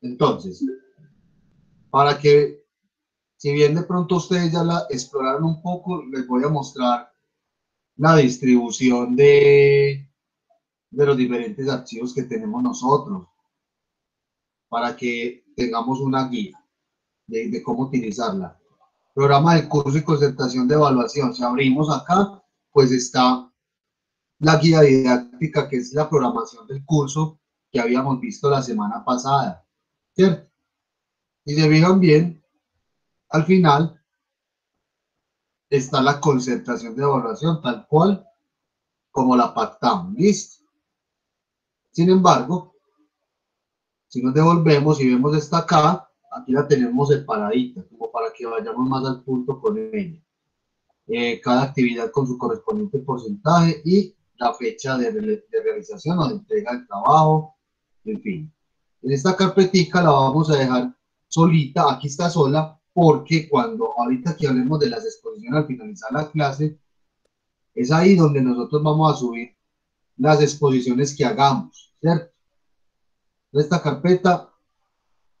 Entonces, para que, si bien de pronto ustedes ya la exploraron un poco, les voy a mostrar la distribución de los diferentes archivos que tenemos nosotros, para que tengamos una guía de cómo utilizarla. Programa de curso y concertación de evaluación. Si abrimos acá, pues está la guía didáctica, que es la programación del curso que habíamos visto la semana pasada, ¿cierto? Y se fijan bien, al final está la concertación de evaluación, tal cual como la pactamos, ¿listo? Sin embargo, si nos devolvemos y vemos esta acá, aquí la tenemos separadita, como para que vayamos más al punto con ella. Cada actividad con su correspondiente porcentaje y la fecha de realización o de entrega del trabajo, en fin. En esta carpetica la vamos a dejar solita, aquí está sola, porque cuando ahorita que hablemos de las exposiciones al finalizar la clase, es ahí donde nosotros vamos a subir las exposiciones que hagamos, ¿cierto? Esta carpeta,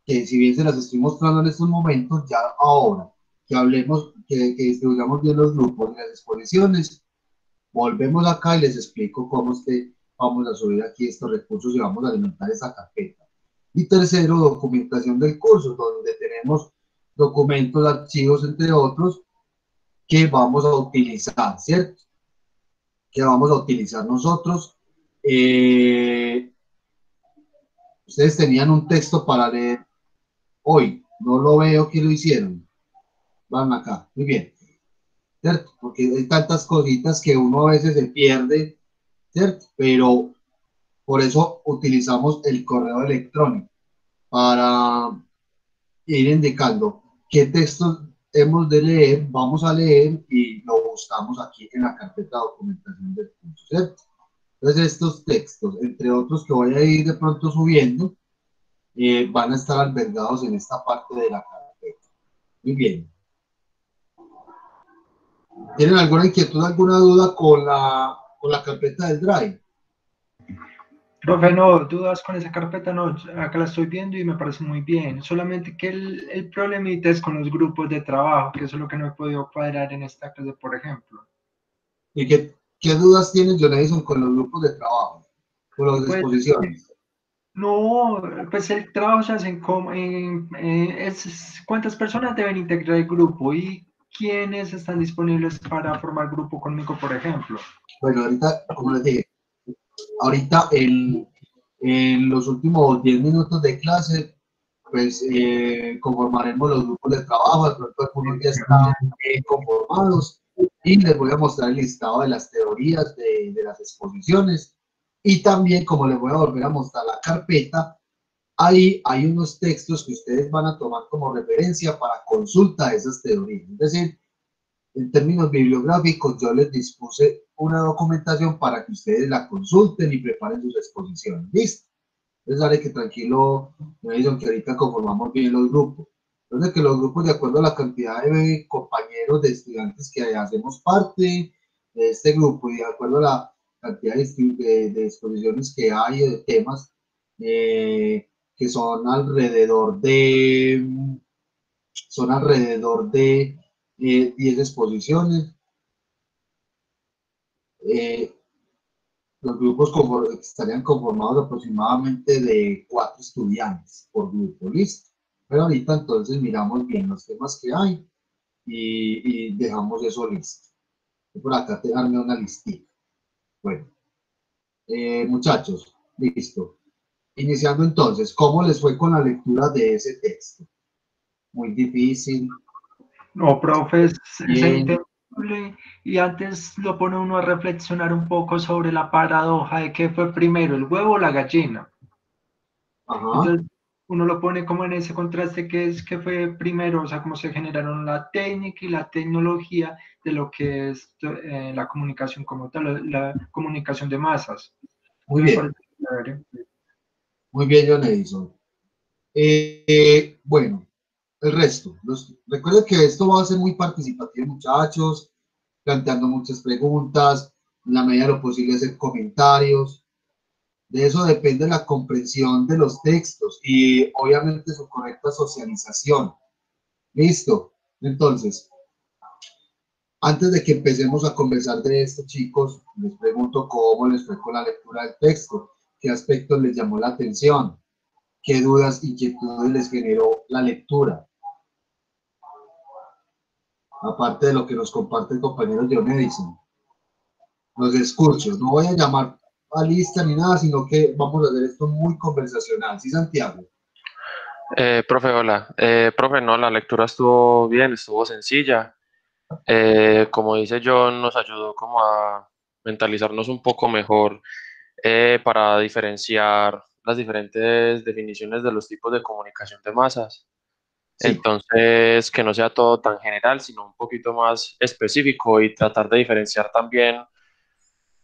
que si bien se las estoy mostrando en estos momentos, ya ahora que hablemos, que distribuyamos bien los grupos y las exposiciones, volvemos acá y les explico cómo vamos a subir aquí estos recursos y vamos a alimentar esa carpeta. Y tercero, documentación del curso, donde tenemos documentos, archivos, entre otros, que vamos a utilizar, ¿cierto? Que vamos a utilizar nosotros. Ustedes tenían un texto para leer hoy, no lo veo que lo hicieron. Van acá, muy bien, ¿cierto? Porque hay tantas cositas que uno a veces se pierde, ¿cierto? Pero por eso utilizamos el correo electrónico para ir indicando qué textos hemos de leer, vamos a leer y lo buscamos aquí en la carpeta de documentación del curso, ¿cierto? Entonces estos textos, entre otros que voy a ir de pronto subiendo, van a estar albergados en esta parte de la carpeta. Muy bien. ¿Tienen alguna inquietud, alguna duda con la carpeta del Drive? Profe, no, dudas con esa carpeta, no, acá la estoy viendo y me parece muy bien, solamente que el problemita es con los grupos de trabajo, que eso es lo que no he podido cuadrar en esta clase, por ejemplo. ¿Y qué dudas tienen, Jonathan, con los grupos de trabajo, con las Pues exposiciones? no, pues el trabajo se hace cuántas personas deben integrar el grupo y quiénes están disponibles para formar grupo conmigo, por ejemplo. Bueno, ahorita, como les dije, ahorita en los últimos 10 minutos de clase, pues conformaremos los grupos de trabajo, de pronto algunos ya están conformados y les voy a mostrar el listado de las teorías de las exposiciones y también, como les voy a volver a mostrar la carpeta, ahí hay unos textos que ustedes van a tomar como referencia para consulta de esas teorías. Es decir, en términos bibliográficos, yo les dispuse una documentación para que ustedes la consulten y preparen sus exposiciones. ¿Listo? Entonces, dale que tranquilo, me dicen que ahorita conformamos bien los grupos. Entonces, que los grupos, de acuerdo a la cantidad de compañeros, de estudiantes que hacemos parte de este grupo y de acuerdo a la cantidad de exposiciones que hay, de temas, que son alrededor de 10 exposiciones. Eh, los grupos estarían conformados aproximadamente de 4 estudiantes por grupo, ¿listo? Pero ahorita entonces miramos bien los temas que hay y dejamos eso listo. Por acá te darme una listita. Bueno, muchachos, listo. Iniciando entonces, ¿cómo les fue con la lectura de ese texto? Muy difícil. No, profe, es Bien. entendible y antes lo pone uno a reflexionar un poco sobre la paradoja de qué fue primero, el huevo o la gallina. Ajá. Entonces uno lo pone como en ese contraste que es que fue primero, o sea, cómo se generaron la técnica y la tecnología de lo que es la comunicación como tal, la comunicación de masas. Muy Me bien. parece chévere. Muy bien, John Edison. Bueno, el resto. Recuerden que esto va a ser muy participativo, muchachos, planteando muchas preguntas, en la medida de lo posible hacer comentarios. De eso depende la comprensión de los textos y obviamente su correcta socialización. ¿Listo? Entonces, antes de que empecemos a conversar de esto, chicos, les pregunto cómo les fue con la lectura del texto, qué aspectos les llamó la atención, qué dudas, inquietudes les generó la lectura, aparte de lo que nos comparte el compañero John Edison. Los escucho, no voy a llamar a lista ni nada, sino que vamos a hacer esto muy conversacional. ¿Sí, Santiago? Profe, hola. Profe, no, la lectura estuvo bien, estuvo sencilla. Como dice John, nos ayudó como a mentalizarnos un poco mejor para diferenciar las diferentes definiciones de los tipos de comunicación de masas. Sí. Entonces, que no sea todo tan general, sino un poquito más específico y tratar de diferenciar también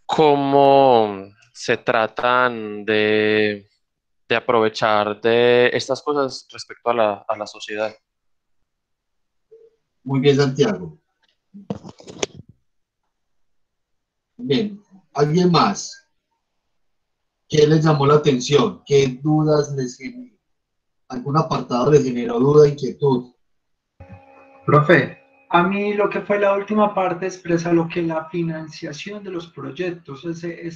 cómo se tratan de aprovechar de estas cosas respecto a la sociedad. Muy bien, Santiago. Bien, ¿alguien más? ¿Qué les llamó la atención? ¿Qué dudas les generó? ¿Algún apartado les generó duda, inquietud? Profe, a mí lo que fue la última parte expresa lo que la financiación de los proyectos, ese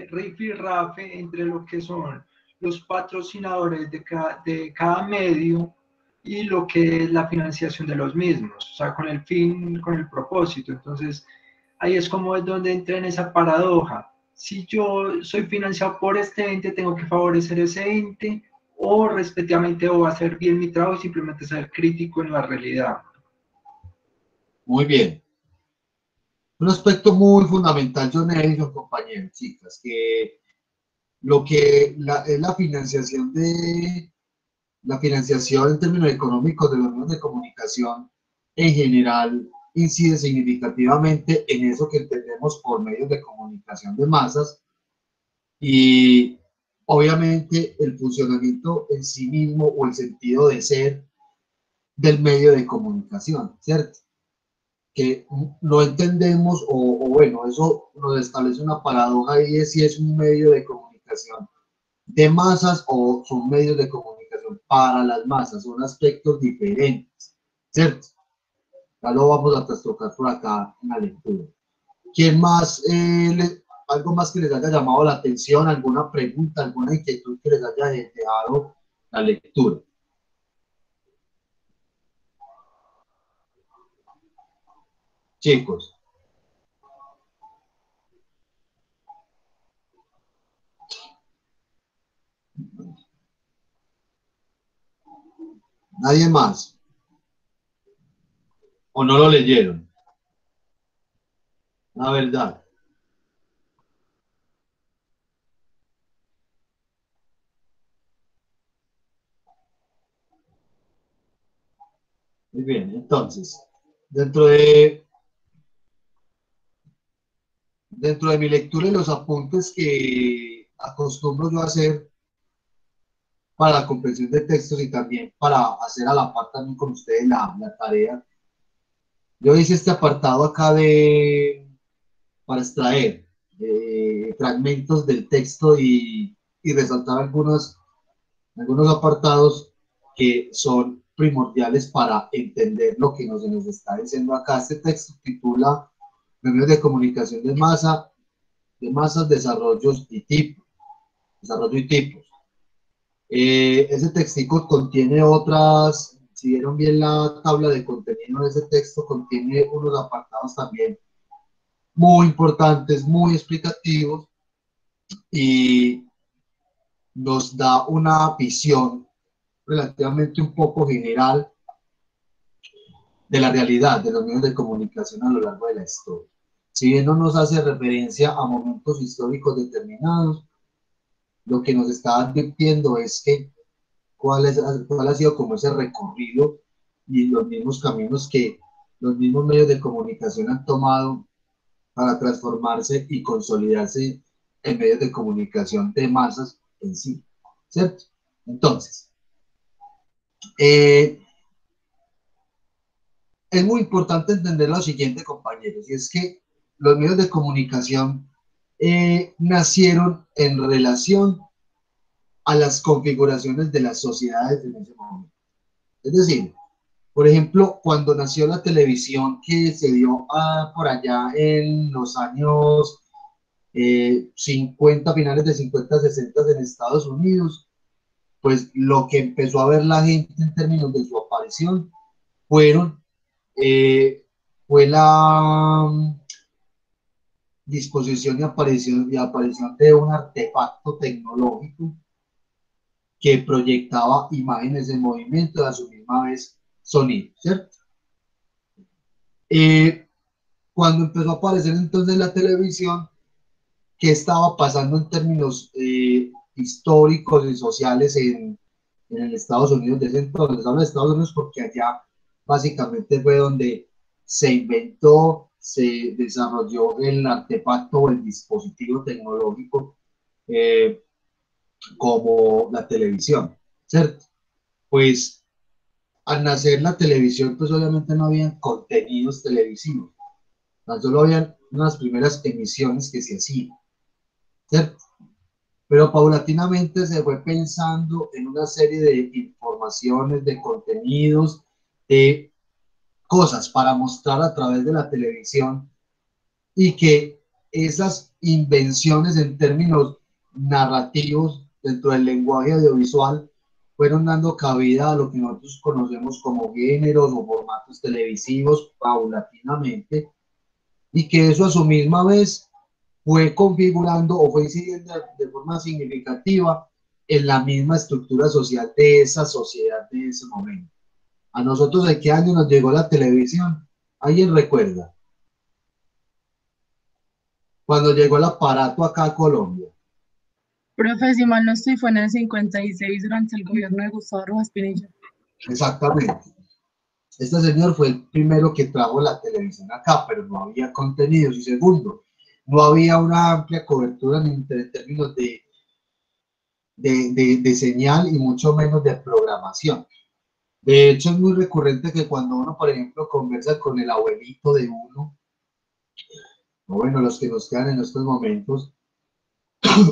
rifirrafe entre lo que son los patrocinadores de cada medio y lo que es la financiación de los mismos, o sea, con el fin, con el propósito. Entonces, ahí es como es donde entra en esa paradoja. Si yo soy financiado por este ente, tengo que favorecer ese ente o respectivamente o hacer bien mi trabajo y simplemente ser crítico en la realidad. Muy bien. Un aspecto muy fundamental, John Edison, compañeros, chicas, que lo que es la financiación en términos económicos de los medios de comunicación en general incide significativamente en eso que entendemos por medios de comunicación de masas y obviamente el funcionamiento en sí mismo o el sentido de ser del medio de comunicación, ¿cierto? Que no entendemos o bueno, eso nos establece una paradoja y es si es un medio de comunicación de masas o son medios de comunicación para las masas, son aspectos diferentes, ¿cierto? Ya lo vamos a trastocar por acá en la lectura. ¿Quién más, algo más que les haya llamado la atención, alguna pregunta, alguna inquietud que les haya dejado la lectura? Chicos. ¿Nadie más? ¿O no lo leyeron? La verdad. Muy bien, entonces, dentro de mi lectura y los apuntes que acostumbro yo a hacer para la comprensión de textos y también para hacer a la par también con ustedes la tarea, yo hice este apartado acá para extraer fragmentos del texto y resaltar algunos apartados que son primordiales para entender lo que se nos está diciendo acá. Este texto titula Medios de comunicación de masas, desarrollo y tipos. Ese textico contiene otras, si vieron bien la tabla de contenido de ese texto, contiene unos apartados también muy importantes, muy explicativos y nos da una visión relativamente un poco general de la realidad de los medios de comunicación a lo largo de la historia. Si bien no nos hace referencia a momentos históricos determinados, lo que nos está advirtiendo es que cuál ha sido como ese recorrido y los mismos caminos que los mismos medios de comunicación han tomado para transformarse y consolidarse en medios de comunicación de masas en sí, ¿cierto? Entonces, es muy importante entender lo siguiente, compañeros, y es que los medios de comunicación nacieron en relación a las configuraciones de las sociedades en ese momento. Es decir, por ejemplo, cuando nació la televisión que se dio por allá en los años 50, finales de 50, 60 en Estados Unidos, pues lo que empezó a ver la gente en términos de su aparición fue la disposición y aparición de un artefacto tecnológico que proyectaba imágenes en movimiento y a su misma vez sonido, ¿cierto? Cuando empezó a aparecer entonces la televisión, ¿qué estaba pasando en términos históricos y sociales en el Estados Unidos de ese entonces? Hablo de Estados Unidos porque allá básicamente fue donde se inventó, se desarrolló el artefacto o el dispositivo tecnológico como la televisión, ¿cierto? Pues al nacer la televisión, pues obviamente no habían contenidos televisivos, tan solo habían unas primeras emisiones que se hacían, ¿cierto? Pero paulatinamente se fue pensando en una serie de informaciones, de contenidos, de cosas para mostrar a través de la televisión y que esas invenciones en términos narrativos dentro del lenguaje audiovisual fueron dando cabida a lo que nosotros conocemos como géneros o formatos televisivos paulatinamente, y que eso a su misma vez fue configurando o fue incidiendo de forma significativa en la misma estructura social de esa sociedad de ese momento. A nosotros, ¿de qué año nos llegó la televisión? ¿Alguien recuerda? Cuando llegó el aparato acá a Colombia. Profe, si mal no estoy, fue en el 56 durante el gobierno de Gustavo Rojas Pinilla. Exactamente. Este señor fue el primero que trajo la televisión acá, pero no había contenidos. Y segundo, no había una amplia cobertura en términos de señal y mucho menos de programación. De hecho, es muy recurrente que cuando uno, por ejemplo, conversa con el abuelito de uno, o bueno, los que nos quedan en estos momentos,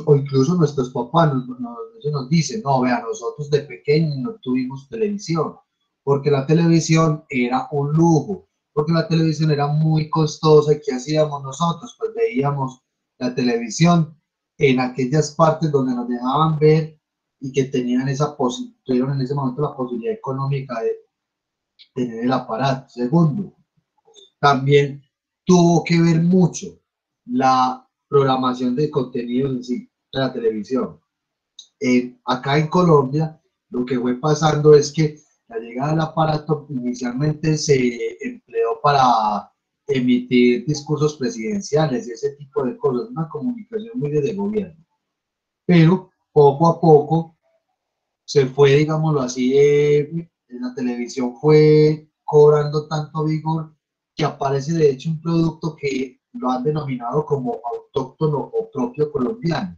o incluso nuestros papás nos dicen, no, vea, nosotros de pequeños no tuvimos televisión, porque la televisión era un lujo, porque la televisión era muy costosa. ¿Y qué hacíamos nosotros? Pues veíamos la televisión en aquellas partes donde nos dejaban ver y que tenían tuvieron en ese momento la posibilidad económica de tener el aparato. Segundo, también tuvo que ver mucho la programación de contenidos en sí, de la televisión. Acá en Colombia, lo que fue pasando es que la llegada del aparato inicialmente se empleó para emitir discursos presidenciales y ese tipo de cosas, una comunicación muy de gobierno. Pero poco a poco se fue, digámoslo así, la televisión fue cobrando tanto vigor que aparece de hecho un producto que lo han denominado como autóctono o propio colombiano,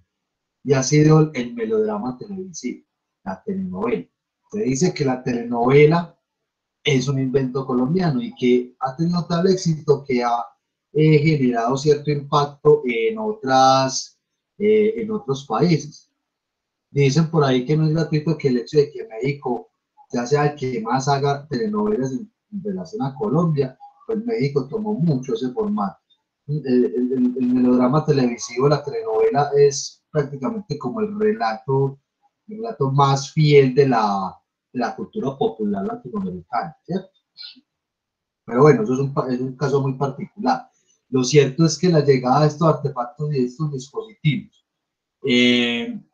y ha sido el melodrama televisivo, la telenovela. Se dice que la telenovela es un invento colombiano y que ha tenido tal éxito que ha generado cierto impacto en otros países. Dicen por ahí que no es gratuito que el hecho de que México ya sea el que más haga telenovelas en relación a Colombia, pues México tomó mucho ese formato. El melodrama televisivo, la telenovela, es prácticamente como el relato más fiel de la cultura popular latinoamericana, ¿cierto? Pero bueno, eso es un caso muy particular. Lo cierto es que la llegada de estos artefactos y estos dispositivos, en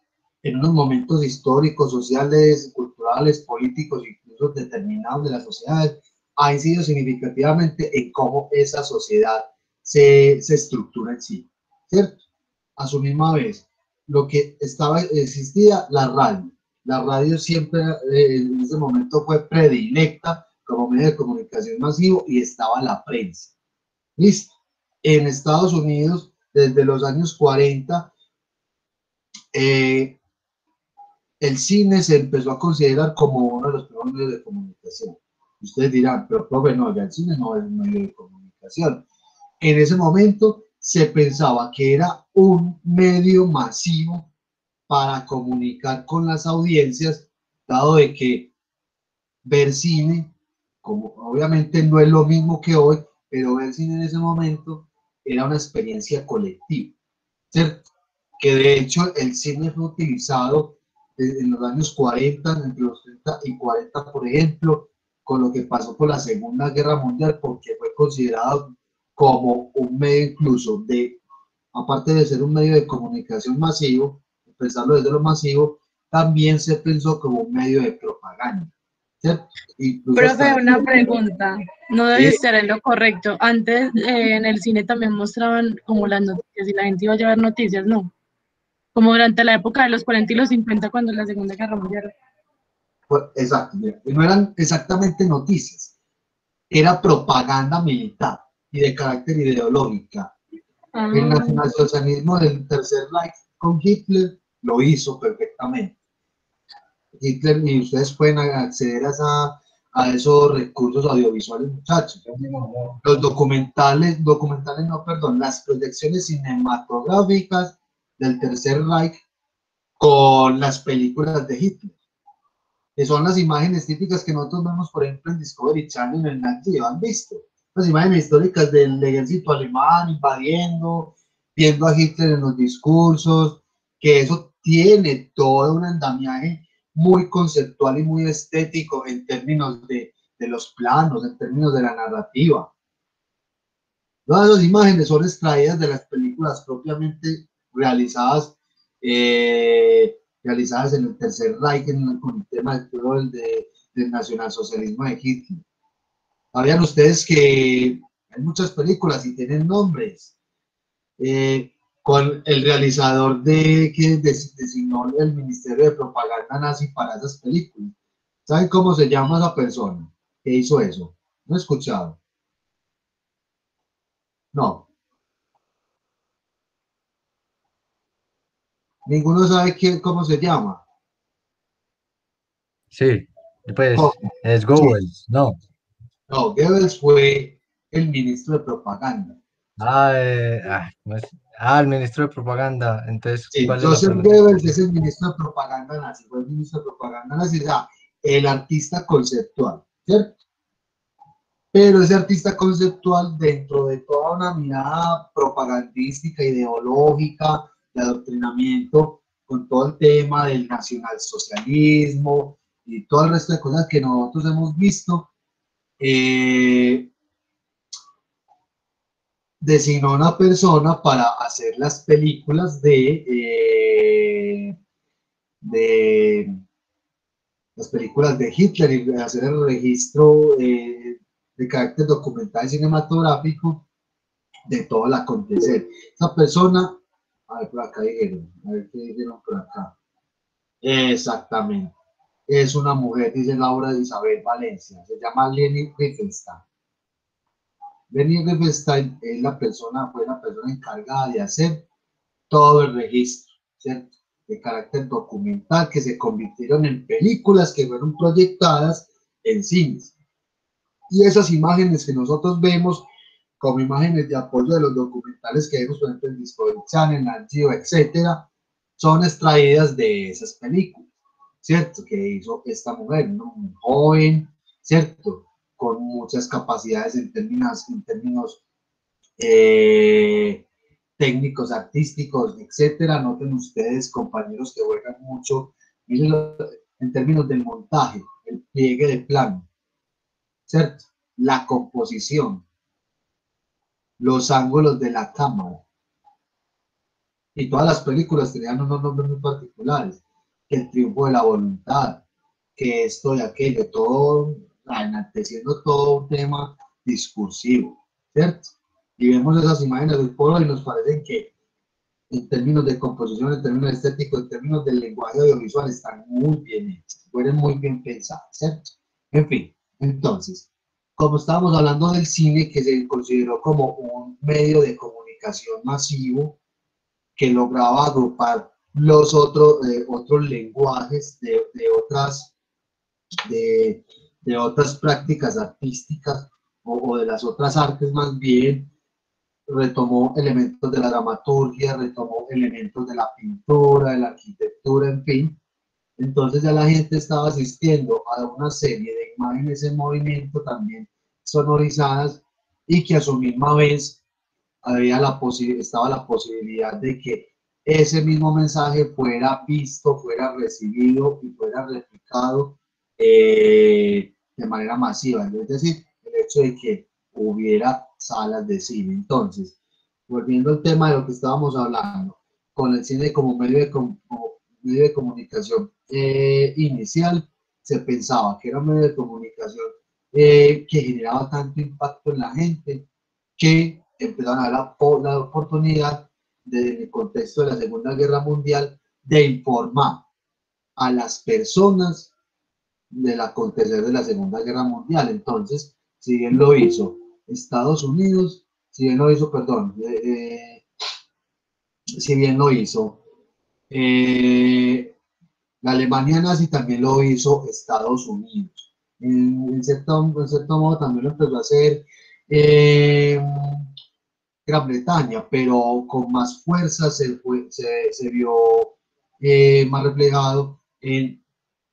unos momentos históricos, sociales, culturales, políticos, incluso determinados de las sociedades, ha incidido significativamente en cómo esa sociedad se estructura en sí, ¿cierto? A su misma vez, lo que existía, la radio. La radio siempre en ese momento fue predilecta como medio de comunicación masivo y estaba la prensa. ¿Listo? En Estados Unidos, desde los años 40, el cine se empezó a considerar como uno de los primeros medios de comunicación. Ustedes dirán, pero profe, no, ya el cine no es un medio de comunicación. En ese momento se pensaba que era un medio masivo para comunicar con las audiencias, dado de que ver cine, como obviamente no es lo mismo que hoy, pero ver cine en ese momento era una experiencia colectiva, ¿cierto? Que de hecho el cine fue utilizado en los años 40, entre los 30 y 40, por ejemplo, con lo que pasó con la Segunda Guerra Mundial, porque fue considerado como un medio incluso de, aparte de ser un medio de comunicación masivo, pensarlo desde lo masivo, también se pensó como un medio de propaganda, ¿cierto? Incluso Profe, hasta, una pregunta. No debe sí, estar en lo correcto. Antes en el cine también mostraban como las noticias y la gente iba a llevar noticias, ¿no? Como durante la época de los 40 y los 50 cuando la Segunda Guerra Mundial. pues, exacto, no eran exactamente noticias, era propaganda militar y de carácter ideológica. El Ah, nacionalsocialismo del Tercer Reich con Hitler lo hizo perfectamente. Hitler, y ustedes pueden acceder a esos recursos audiovisuales, muchachos. Los documentales no, perdón, las proyecciones cinematográficas del Tercer Reich con las películas de Hitler, que son las imágenes típicas que nosotros vemos, por ejemplo, en Discovery Channel, en Nat Geo, ¿han visto? Las imágenes históricas del ejército alemán invadiendo, viendo a Hitler en los discursos, que eso tiene todo un andamiaje muy conceptual y muy estético en términos de los planos, en términos de la narrativa. Todas las imágenes son extraídas de las películas propiamente realizadas, realizadas en el Tercer Reich, con el tema del nacionalsocialismo de Hitler. ¿Sabían ustedes que hay muchas películas y tienen nombres? Con el realizador que designó el Ministerio de Propaganda nazi para esas películas. ¿Saben cómo se llama esa persona que hizo eso? ¿No he escuchado? No. Ninguno sabe cómo se llama. Sí, pues ¿Cómo? es Sí. Goebbels, no. No, Goebbels fue el ministro de propaganda. ¿Cómo es? El ministro de propaganda. Entonces, Sí, ¿cuál es la Joseph pregunta? Goebbels es el ministro de propaganda nazi, fue el ministro de propaganda nazi, o sea, el artista conceptual, ¿cierto? Pero ese artista conceptual, dentro de toda una mirada propagandística, ideológica, de adoctrinamiento, con todo el tema del nacionalsocialismo y todo el resto de cosas que nosotros hemos visto, designó una persona para hacer las películas de las películas de Hitler y hacer el registro de carácter documental y cinematográfico de todo el acontecer. Esa persona, a ver, por acá dijeron, a ver qué dijeron por acá. Exactamente. Es una mujer, dice Laura de Isabel Valencia, se llama Leni Riefenstahl. Leni Riefenstahl es fue la persona encargada de hacer todo el registro, ¿cierto? De carácter documental que se convirtieron en películas que fueron proyectadas en cines. Y esas imágenes que nosotros vemos como imágenes de apoyo de los documentales que vemos, por ejemplo, en Discovery Channel, Nat Geo, etcétera, son extraídas de esas películas, ¿cierto? Que hizo esta mujer, ¿no? Muy joven, ¿cierto? Con muchas capacidades en términos técnicos, artísticos, etcétera. Noten ustedes, compañeros que juegan mucho, en términos del montaje, el pliegue de plano, ¿cierto? La composición, los ángulos de la cámara. Y todas las películas tenían unos nombres muy particulares, que el triunfo de la voluntad, que esto y aquello, todo, enalteciendo todo un tema discursivo, ¿cierto? Y vemos esas imágenes hoy por hoy y nos parecen que en términos de composición, en términos estéticos, en términos del lenguaje audiovisual, están muy bien hechas, fueron muy bien pensadas, ¿cierto? En fin, entonces, como estábamos hablando del cine, que se consideró como un medio de comunicación masivo que lograba agrupar los otros lenguajes de, de otras prácticas artísticas o de las otras artes más bien, retomó elementos de la dramaturgia, retomó elementos de la pintura, de la arquitectura, en fin. Entonces ya la gente estaba asistiendo a una serie de imágenes en movimiento también sonorizadas y que a su misma vez estaba la posibilidad de que ese mismo mensaje fuera visto, fuera recibido y fuera replicado de manera masiva. Es decir, el hecho de que hubiera salas de cine. Entonces, volviendo al tema de lo que estábamos hablando, con el cine como medio de comunicación inicial, se pensaba que era un medio de comunicación que generaba tanto impacto en la gente que empezaron a dar la oportunidad, desde el contexto de la Segunda Guerra Mundial, de informar a las personas del acontecer de la Segunda Guerra Mundial. Entonces, si bien lo hizo Estados Unidos, si bien lo hizo la Alemania nazi, también lo hizo Estados Unidos. En cierto modo también lo empezó a hacer Gran Bretaña, pero con más fuerza se vio más reflejado en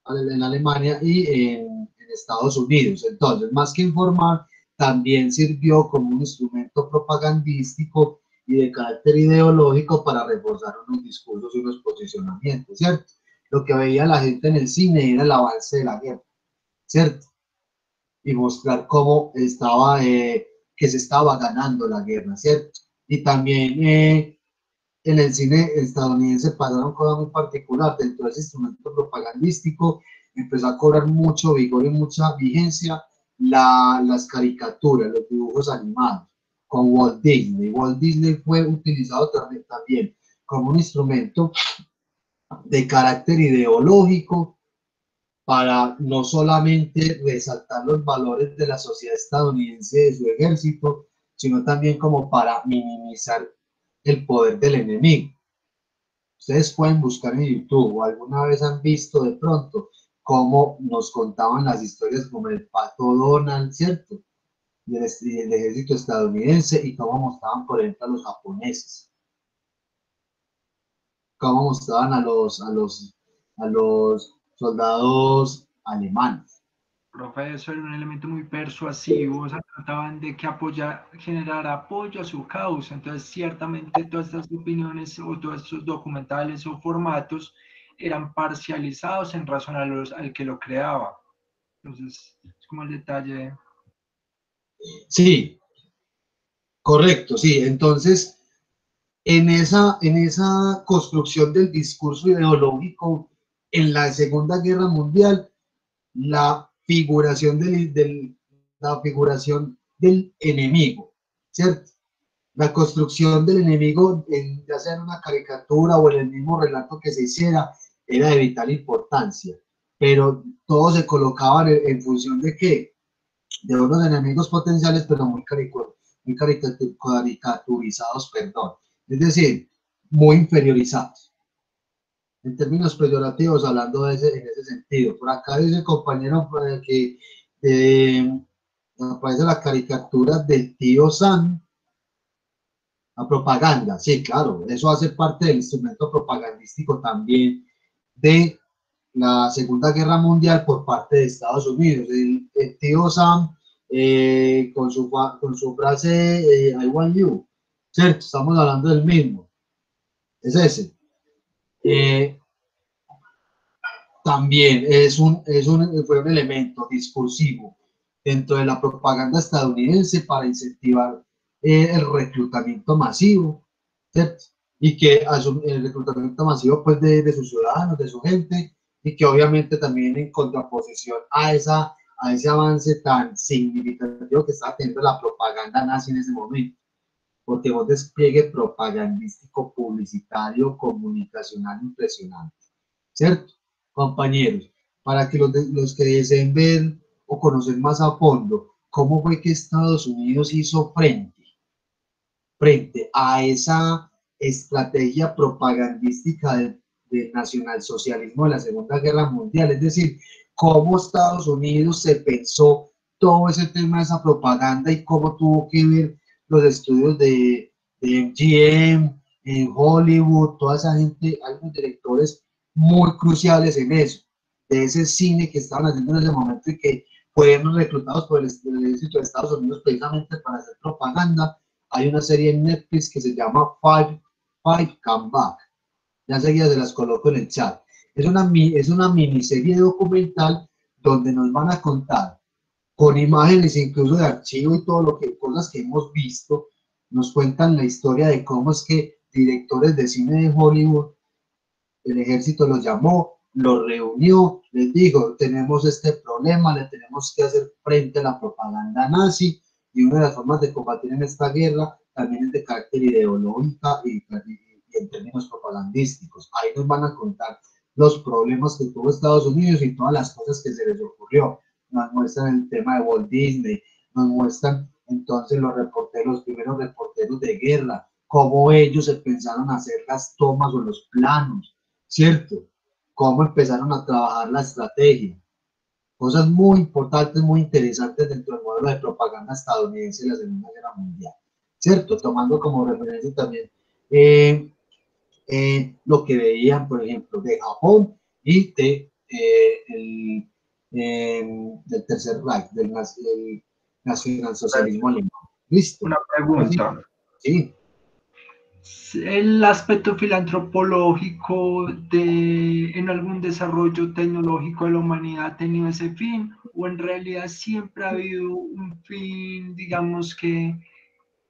Alemania y en Estados Unidos. Entonces, más que informar, también sirvió como un instrumento propagandístico y de carácter ideológico para reforzar unos discursos y unos posicionamientos, ¿cierto? Lo que veía la gente en el cine era el avance de la guerra, ¿cierto? Y mostrar cómo estaba, que se estaba ganando la guerra, ¿cierto? Y también en el cine estadounidense pasaron cosas muy particulares. Dentro de ese instrumento propagandístico empezó a cobrar mucho vigor y mucha vigencia las caricaturas, los dibujos animados, con Walt Disney. Walt Disney fue utilizado también como un instrumento de carácter ideológico para no solamente resaltar los valores de la sociedad estadounidense, de su ejército, sino también como para minimizar el poder del enemigo. Ustedes pueden buscar en YouTube o alguna vez han visto de pronto cómo nos contaban las historias como el Pato Donald, ¿cierto? Y el ejército estadounidense, y cómo mostraban, por ejemplo, a los japoneses, cómo mostraban a los soldados alemanes. Profe, eso era un elemento muy persuasivo, o sea, trataban de que generar apoyo a su causa. Entonces, ciertamente todas estas opiniones o todos estos documentales o formatos eran parcializados en razón al que lo creaba. Entonces, es como el detalle. Sí, correcto, sí. Entonces, en esa construcción del discurso ideológico en la Segunda Guerra Mundial, la figuración del enemigo, ¿cierto? La construcción del enemigo, ya sea en una caricatura o en el mismo relato que se hiciera, era de vital importancia, pero todos se colocaban en función de qué, de unos enemigos potenciales, pero muy caricaturizados, perdón, es decir, muy inferiorizados. En términos peyorativos, hablando en ese sentido. Por acá dice el compañero que aparece la caricatura del tío Sam, la propaganda, sí, claro, eso hace parte del instrumento propagandístico también de la Segunda Guerra Mundial por parte de Estados Unidos. El tío Sam con su frase I want you, ¿cierto? Estamos hablando del mismo, es ese. También fue un elemento discursivo dentro de la propaganda estadounidense para incentivar el reclutamiento masivo, ¿cierto? Y que el reclutamiento masivo pues, de sus ciudadanos, de su gente, y que obviamente también en contraposición a ese avance tan significativo que estaba teniendo la propaganda nazi en ese momento, porque fue un despliegue propagandístico, publicitario, comunicacional impresionante, ¿cierto? Compañeros, para que los que deseen ver o conocer más a fondo cómo fue que Estados Unidos hizo frente a esa estrategia propagandística del nacionalsocialismo de la Segunda Guerra Mundial, es decir, cómo Estados Unidos se pensó todo ese tema de esa propaganda y cómo tuvo que ver los estudios de MGM, en Hollywood, toda esa gente, hay unos directores muy cruciales en eso, de ese cine que estaban haciendo en ese momento y que fueron reclutados por el ejército de Estados Unidos precisamente para hacer propaganda. Hay una serie en Netflix que se llama Five Come Back. Ya enseguida se las coloco en el chat. Es una miniserie documental donde nos van a contar con imágenes incluso de archivo y todo lo que, cosas que hemos visto, nos cuentan la historia de cómo es que directores de cine de Hollywood, el ejército los llamó, los reunió, les dijo, tenemos este problema, le tenemos que hacer frente a la propaganda nazi, y una de las formas de combatir en esta guerra también es de carácter ideológica y en términos propagandísticos. Ahí nos van a contar los problemas que tuvo Estados Unidos y todas las cosas que se les ocurrió. Nos muestran el tema de Walt Disney, nos muestran entonces los primeros reporteros de guerra, cómo ellos empezaron a hacer las tomas o los planos, ¿cierto? Cómo empezaron a trabajar la estrategia. Cosas muy importantes, muy interesantes dentro del modelo de propaganda estadounidense de la Segunda Guerra Mundial, ¿cierto? Tomando como referencia también lo que veían, por ejemplo, de Japón y del Tercer Reich, del nacionalsocialismo alemán. ¿Listo? Una pregunta. Sí. ¿El aspecto filantropológico en algún desarrollo tecnológico de la humanidad ha tenido ese fin? ¿O en realidad siempre ha habido un fin, digamos que,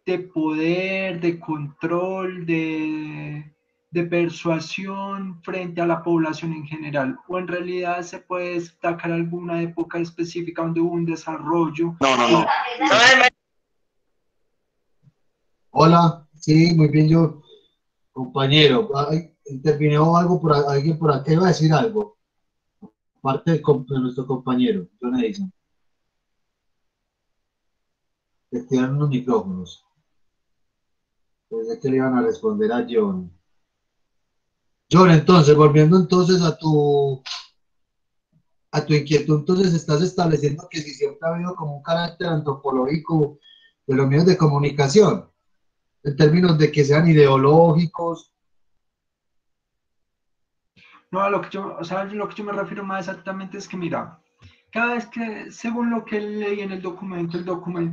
de poder, de control, de persuasión frente a la población en general? ¿O en realidad se puede destacar alguna época específica donde hubo un desarrollo? No. Hola, sí, muy bien, yo, compañero, intervino algo por alguien por acá, iba a decir algo, parte de nuestro compañero, John Edison. Que activaron los micrófonos. Pensé que le iban a responder a John. John, entonces, volviendo entonces a tu inquietud, entonces estás estableciendo que si siempre ha habido como un carácter antropológico de los medios de comunicación, en términos de que sean ideológicos. No, a lo que yo me refiero más exactamente es que, mira, cada vez que, según lo que leí en el documento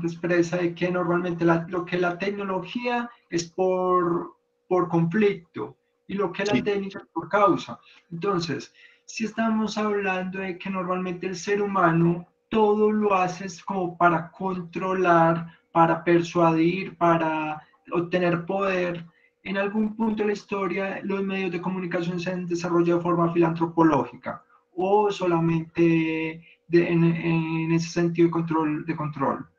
expresa de que normalmente lo que la tecnología es por conflicto y lo que la técnica es por causa. Entonces, si estamos hablando de que normalmente el ser humano todo lo hace como para controlar, para persuadir, para obtener poder, en algún punto de la historia los medios de comunicación se han desarrollado de forma filantropológica o solamente en ese sentido de control.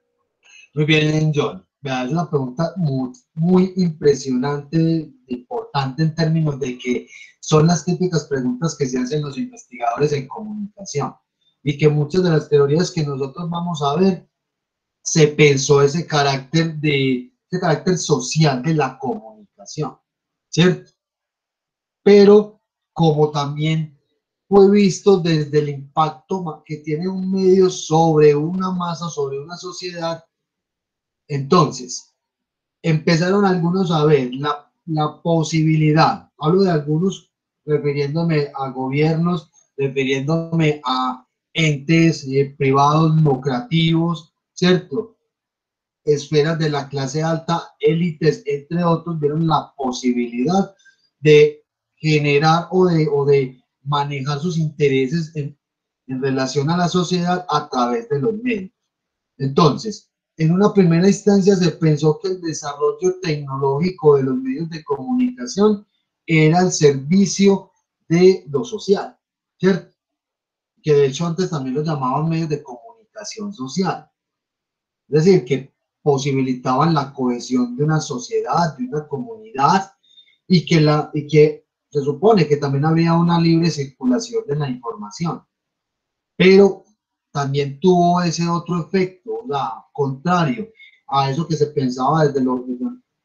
Muy bien, John. Es una pregunta muy, muy impresionante, importante en términos de que son las típicas preguntas que se hacen los investigadores en comunicación y que muchas de las teorías que nosotros vamos a ver se pensó ese carácter social de la comunicación, ¿cierto? Pero como también fue visto desde el impacto que tiene un medio sobre una masa, sobre una sociedad, entonces empezaron algunos a ver la posibilidad, hablo de algunos refiriéndome a gobiernos, refiriéndome a entes privados lucrativos, ¿cierto? Esferas de la clase alta, élites, entre otros, vieron la posibilidad de generar o de manejar sus intereses en relación a la sociedad a través de los medios. Entonces, en una primera instancia se pensó que el desarrollo tecnológico de los medios de comunicación era el servicio de lo social, ¿cierto? Que de hecho antes también lo llamaban medios de comunicación social. Es decir, que posibilitaban la cohesión de una sociedad, de una comunidad, y que se supone que también había una libre circulación de la información. Pero también tuvo ese otro efecto, o sea, contrario a eso que se pensaba desde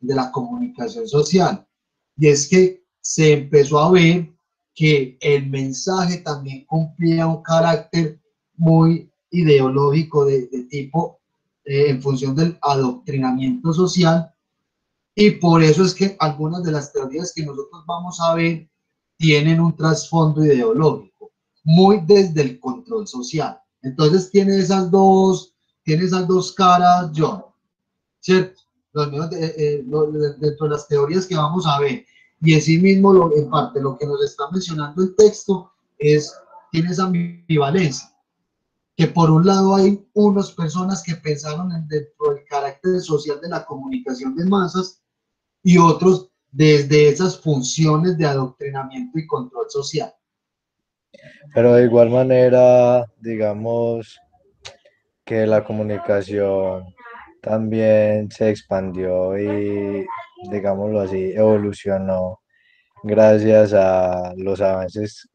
la comunicación social. Y es que se empezó a ver que el mensaje también cumplía un carácter muy ideológico de tipo en función del adoctrinamiento social, y por eso es que algunas de las teorías que nosotros vamos a ver tienen un trasfondo ideológico, muy desde el control social. Entonces tiene esas dos caras, John, ¿cierto? Dentro de las teorías que vamos a ver, y en sí mismo, en parte, lo que nos está mencionando el texto tiene esa ambivalencia, que por un lado hay unas personas que pensaron dentro del carácter social de la comunicación de masas, y otros desde esas funciones de adoctrinamiento y control social. Pero de igual manera, digamos que la comunicación también se expandió y, digámoslo así, evolucionó gracias a los avances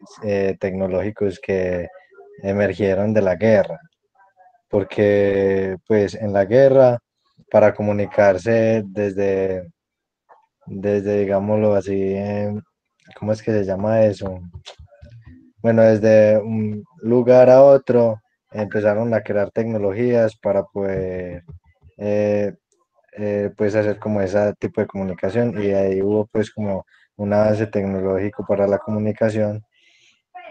tecnológicos que emergieron de la guerra. Porque pues en la guerra, para comunicarse desde digámoslo así, ¿cómo es que se llama eso? Bueno, desde un lugar a otro empezaron a crear tecnologías para poder pues hacer como ese tipo de comunicación, y ahí hubo pues como un avance tecnológico para la comunicación,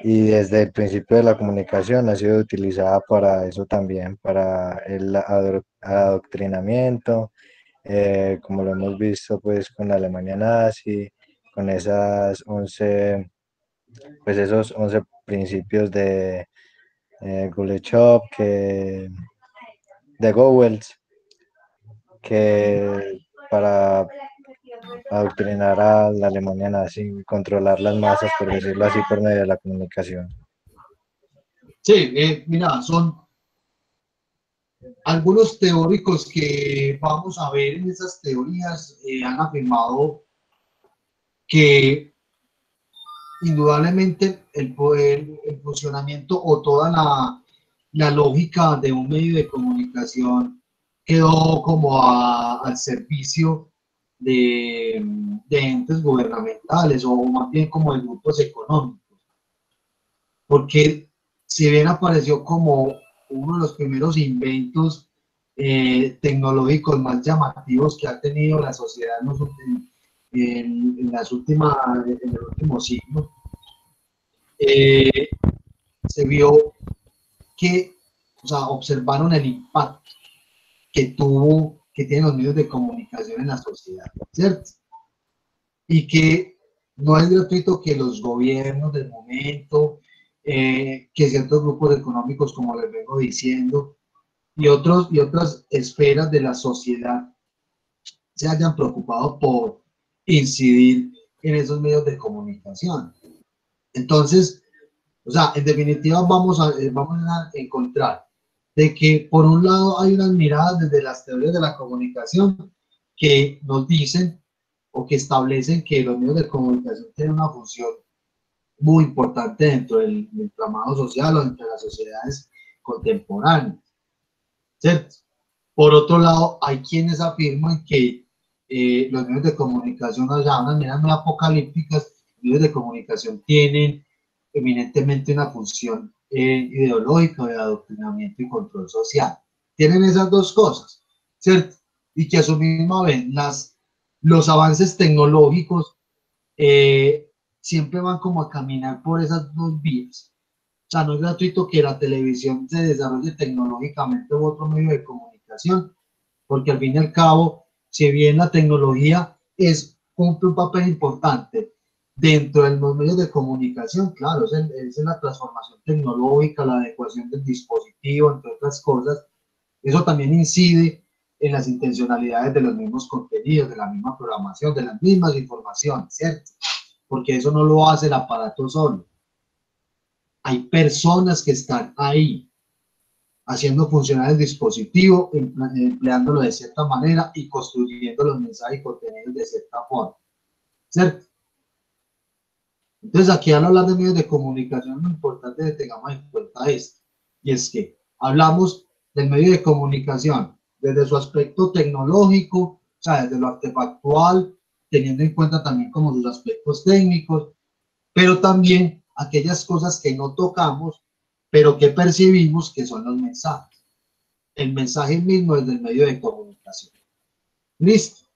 y desde el principio de la comunicación ha sido utilizada para eso también, para el adoctrinamiento, como lo hemos visto pues con la Alemania nazi, con esos 11 principios de Gulechov, de Goebbels, que para adoctrinar a la Alemania nazi, controlar las masas, por decirlo así, por medio de la comunicación. Sí, mira, son algunos teóricos que vamos a ver en esas teorías, han afirmado que indudablemente el poder, el funcionamiento o toda la lógica de un medio de comunicación quedó como al servicio de entes gubernamentales, o más bien como de grupos económicos, porque si bien apareció como uno de los primeros inventos tecnológicos más llamativos que ha tenido la sociedad en el último siglo, se vio que, o sea, observaron el impacto que tienen los medios de comunicación en la sociedad, ¿cierto? Y que no es gratuito que los gobiernos del momento, que ciertos grupos económicos, como les vengo diciendo, y otras esferas de la sociedad se hayan preocupado por incidir en esos medios de comunicación. Entonces, o sea, en definitiva vamos a encontrar de que por un lado hay unas miradas desde las teorías de la comunicación que nos dicen o que establecen que los medios de comunicación tienen una función muy importante dentro del entramado social o entre las sociedades contemporáneas, ¿cierto? Por otro lado, hay quienes afirman que los medios de comunicación, o sea, unas miradas muy apocalípticas, los medios de comunicación tienen eminentemente una función ideológica de adoctrinamiento y control social. Tienen esas dos cosas, ¿cierto? Y que a su misma vez los avances tecnológicos siempre van como a caminar por esas dos vías. O sea, no es gratuito que la televisión se desarrolle tecnológicamente u otro medio de comunicación, porque al fin y al cabo, si bien la tecnología cumple un papel importante dentro de los medios de comunicación, claro, es la transformación tecnológica, la adecuación del dispositivo, entre otras cosas, eso también incide en las intencionalidades de los mismos contenidos, de la misma programación, de las mismas informaciones, ¿cierto? Porque eso no lo hace el aparato solo. Hay personas que están ahí haciendo funcionar el dispositivo, empleándolo de cierta manera y construyendo los mensajes y contenidos de cierta forma, ¿cierto? Entonces, aquí al hablar de medios de comunicación, lo importante es que tengamos en cuenta esto, y es que hablamos del medio de comunicación desde su aspecto tecnológico, o sea, desde lo artefactual, teniendo en cuenta también como sus aspectos técnicos, pero también aquellas cosas que no tocamos, pero que percibimos que son los mensajes. el mensaje mismo desde el medio de comunicación. Listo.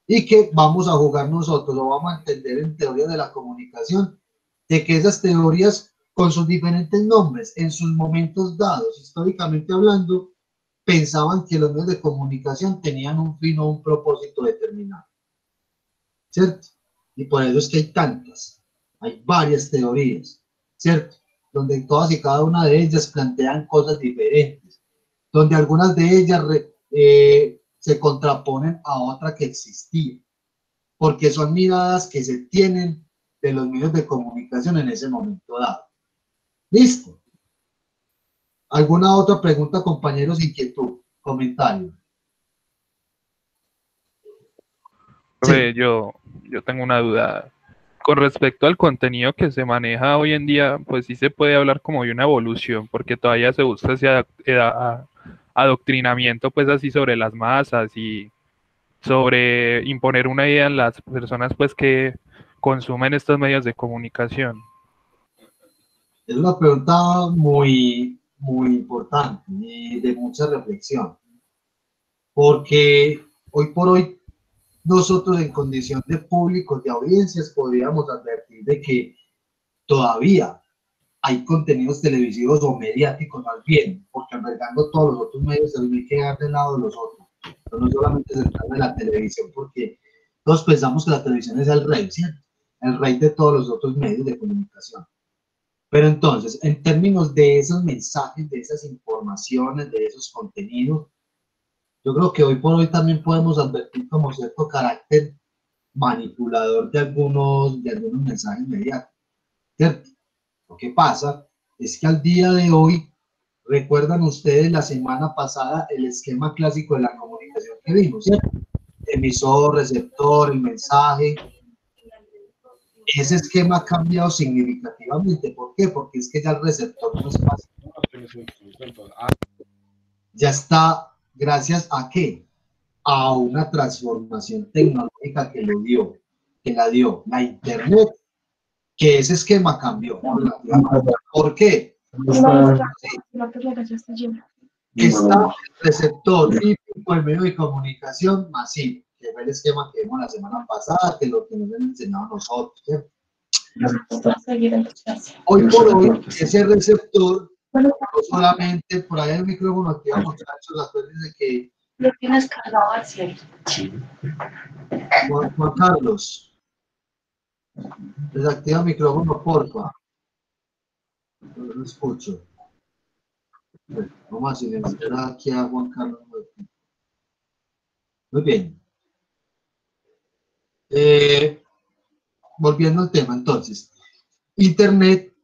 Y que vamos a jugar nosotros, lo vamos a entender en teoría de la comunicación, de que esas teorías con sus diferentes nombres, en sus momentos dados, históricamente hablando, pensaban que los medios de comunicación tenían un fin o un propósito determinado. ¿Cierto? Y por eso es que hay varias teorías, ¿cierto? Donde todas y cada una de ellas plantean cosas diferentes, donde algunas de ellas se contraponen a otra que existía, porque son miradas que se tienen de los medios de comunicación en ese momento dado. ¿Listo? ¿Alguna otra pregunta, compañeros? Inquietud, comentario. Profe, yo tengo una duda. Con respecto al contenido que se maneja hoy en día, pues sí se puede hablar como de una evolución, porque todavía se busca ese adoctrinamiento, pues así sobre las masas y sobre imponer una idea en las personas, pues que consumen estos medios de comunicación. Es una pregunta muy, muy importante y de mucha reflexión, porque hoy por hoy nosotros en condición de públicos, de audiencias, podríamos advertir de que todavía hay contenidos televisivos o mediáticos más bien, porque albergando todos los otros medios, no hay que dejar de lado de los otros, pero no solamente centrarnos en la televisión, porque todos pensamos que la televisión es el rey, ¿cierto? El rey de todos los otros medios de comunicación. Pero entonces, en términos de esos mensajes, de esas informaciones, de esos contenidos, yo creo que hoy por hoy también podemos advertir como cierto carácter manipulador de algunos mensajes mediáticos, ¿cierto? Lo que pasa es que al día de hoy, recuerdan ustedes la semana pasada el esquema clásico de la comunicación que vimos, ¿cierto? Emisor, receptor, el mensaje. Ese esquema ha cambiado significativamente. ¿Por qué? Porque es que ya el receptor no es fácil. Ya está, gracias a qué? A una transformación tecnológica que la dio la Internet, que ese esquema cambió. ¿Por qué? Está el receptor típico, el medio de comunicación masivo, que fue el esquema que vimos la semana pasada, que lo que nos han enseñado nosotros, ¿cierto? Hoy por hoy, ese receptor, no solamente por ahí el micrófono activa, muchachos, acuérdense que lo tienes cargado al cielo. Juan Carlos, desactiva el micrófono, porfa. No lo escucho. Vamos a silenciar aquí a Juan Carlos. Muy bien. Volviendo al tema, entonces, Internet,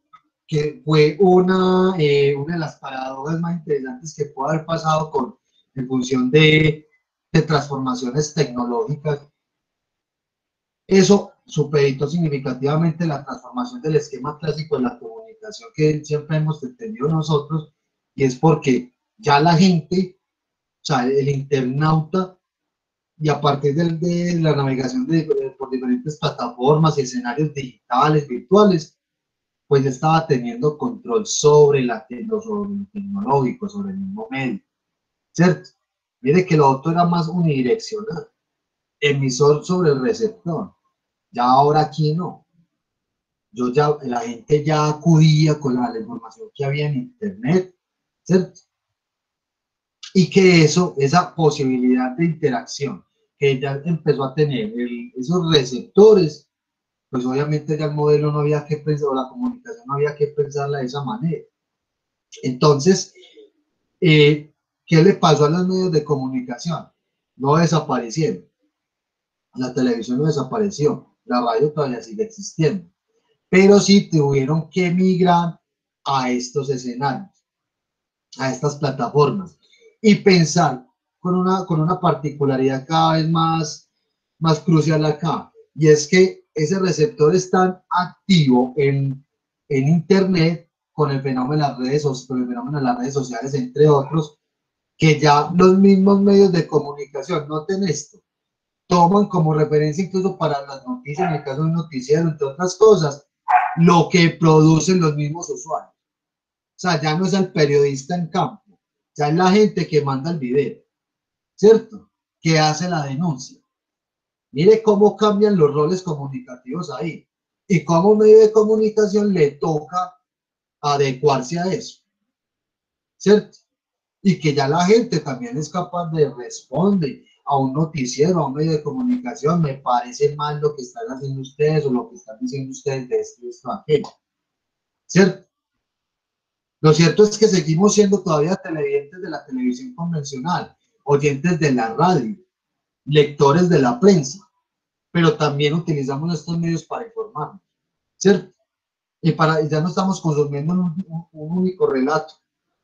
que fue una de las paradojas más interesantes que puede haber pasado en función de transformaciones tecnológicas. Eso supeditó significativamente la transformación del esquema clásico de la comunicación que siempre hemos entendido nosotros, y es porque ya la gente, o sea, el internauta, y a partir de la navegación por diferentes plataformas y escenarios digitales, virtuales, pues ya estaba teniendo control sobre lo tecnológico, sobre el mismo medio, ¿cierto? Mire que lo otro era más unidireccional, emisor sobre el receptor. Ya ahora aquí no. La gente ya acudía con la información que había en Internet, ¿cierto? Y que esa posibilidad de interacción que ya empezó a tener esos receptores, pues obviamente ya el modelo no había que pensar, o la comunicación no había que pensarla de esa manera. Entonces, ¿qué le pasó a los medios de comunicación? No desaparecieron. La televisión no desapareció, la radio todavía sigue existiendo, pero sí tuvieron que migrar a estos escenarios, a estas plataformas, y pensar con una particularidad cada vez más crucial acá, y es que ese receptor es tan activo en Internet con el fenómeno de las redes sociales, entre otros, que ya los mismos medios de comunicación, noten esto, toman como referencia incluso para las noticias, en el caso de un noticiero, entre otras cosas, lo que producen los mismos usuarios. O sea, ya no es el periodista en campo, ya es la gente que manda el video, ¿cierto? Que hace la denuncia. Mire cómo cambian los roles comunicativos ahí y cómo un medio de comunicación le toca adecuarse a eso, ¿cierto? Y que ya la gente también es capaz de responder a un noticiero, a un medio de comunicación, me parece mal lo que están haciendo ustedes o lo que están diciendo ustedes de esto, aquello, ¿cierto? Lo cierto es que seguimos siendo todavía televidentes de la televisión convencional, oyentes de la radio, lectores de la prensa, pero también utilizamos estos medios para informarnos, ¿cierto? Y ya no estamos consumiendo un único relato,